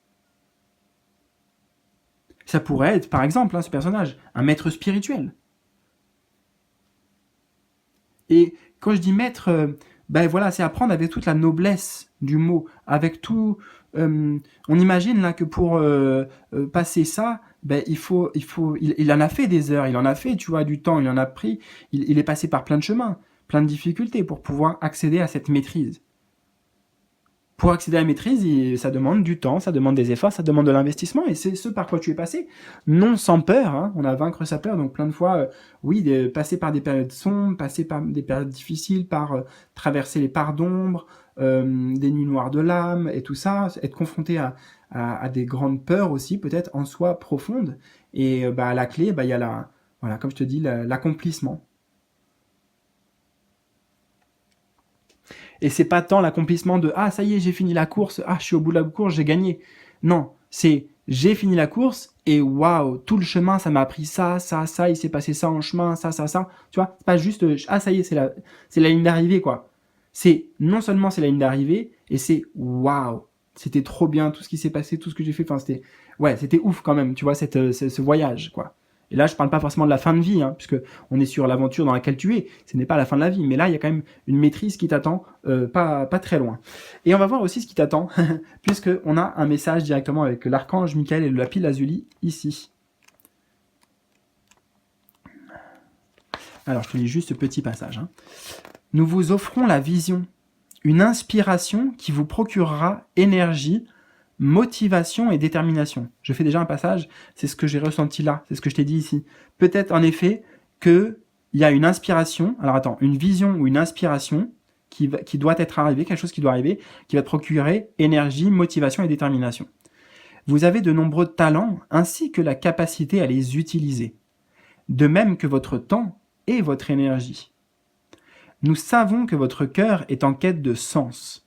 Ça pourrait être, par exemple, hein, ce personnage, un maître spirituel. Et quand je dis mettre, ben voilà, c'est apprendre avec toute la noblesse du mot, avec tout. On imagine là que pour passer ça, ben il en a fait des heures, il en a fait, tu vois, du temps, il en a pris, il est passé par plein de chemins, plein de difficultés pour pouvoir accéder à cette maîtrise. Pour accéder à la maîtrise, ça demande du temps, ça demande des efforts, ça demande de l'investissement, et c'est ce par quoi tu es passé. Non sans peur, hein, on a vaincre sa peur, donc plein de fois, oui, passer par des périodes sombres, passer par des périodes difficiles, par traverser les parts d'ombre, des nuits noires de l'âme, et tout ça, être confronté à des grandes peurs aussi, peut-être en soi profondes, et à la clé, il y a voilà, comme je te dis, l'accomplissement. Et c'est pas tant l'accomplissement de ah ça y est j'ai fini la course, ah je suis au bout de la course, j'ai gagné. Non, c'est j'ai fini la course et waouh, tout le chemin ça m'a appris ça, il s'est passé ça en chemin, ça. Tu vois, c'est pas juste ah ça y est c'est la ligne d'arrivée quoi. C'est non seulement c'est la ligne d'arrivée et c'est waouh, c'était trop bien tout ce qui s'est passé, tout ce que j'ai fait, enfin c'était ouf quand même, tu vois ce voyage quoi. Et là, je parle pas forcément de la fin de vie, hein, puisque on est sur l'aventure dans laquelle tu es. Ce n'est pas la fin de la vie, mais là, il y a quand même une maîtrise qui t'attend, pas très loin. Et on va voir aussi ce qui t'attend, puisque on a un message directement avec l'archange Michael et le lapis lazuli ici. Alors, je te lis juste ce petit passage. Hein. Nous vous offrons la vision, une inspiration qui vous procurera énergie, motivation et détermination. Je fais déjà un passage, c'est ce que j'ai ressenti là, c'est ce que je t'ai dit ici. Peut-être en effet qu'il y a une inspiration, alors attends, une vision ou une inspiration qui doit être arrivée, quelque chose qui doit arriver, qui va te procurer énergie, motivation et détermination. Vous avez de nombreux talents ainsi que la capacité à les utiliser, de même que votre temps et votre énergie. Nous savons que votre cœur est en quête de sens.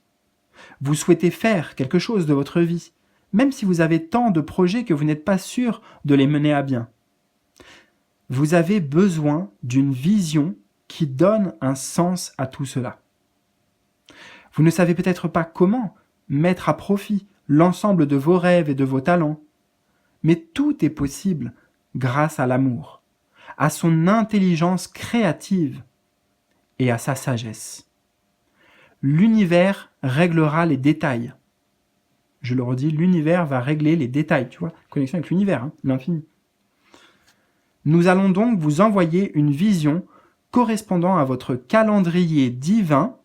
Vous souhaitez faire quelque chose de votre vie, même si vous avez tant de projets que vous n'êtes pas sûr de les mener à bien. Vous avez besoin d'une vision qui donne un sens à tout cela. Vous ne savez peut-être pas comment mettre à profit l'ensemble de vos rêves et de vos talents, mais tout est possible grâce à l'amour, à son intelligence créative et à sa sagesse. L'univers réglera les détails. Je le redis, l'univers va régler les détails, tu vois, connexion avec l'univers, hein, l'infini. Nous allons donc vous envoyer une vision correspondant à votre calendrier divin,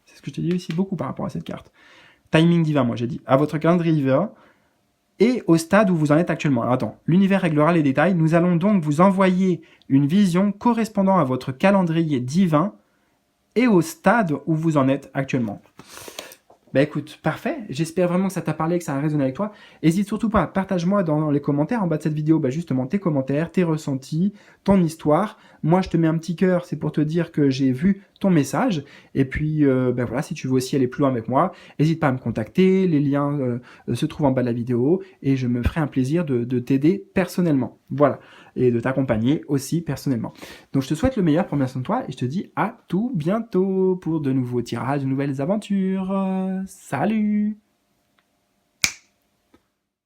c'est ce que je t'ai dit aussi beaucoup par rapport à cette carte, timing divin, moi j'ai dit, à votre calendrier divin, et au stade où vous en êtes actuellement. Alors attends, l'univers réglera les détails, nous allons donc vous envoyer une vision correspondant à votre calendrier divin, et au stade où vous en êtes actuellement. Bah écoute, parfait, j'espère vraiment que ça t'a parlé, que ça a résonné avec toi. N'hésite surtout pas, partage-moi dans les commentaires en bas de cette vidéo, justement tes commentaires, tes ressentis, ton histoire. Moi je te mets un petit cœur, c'est pour te dire que j'ai vu ton message. Et puis voilà, si tu veux aussi aller plus loin avec moi, n'hésite pas à me contacter, les liens se trouvent en bas de la vidéo et je me ferai un plaisir de t'aider personnellement. Voilà, et de t'accompagner aussi personnellement. Donc je te souhaite le meilleur, prends bien soin de toi et je te dis à tout bientôt pour de nouveaux tirages, de nouvelles aventures. Salut!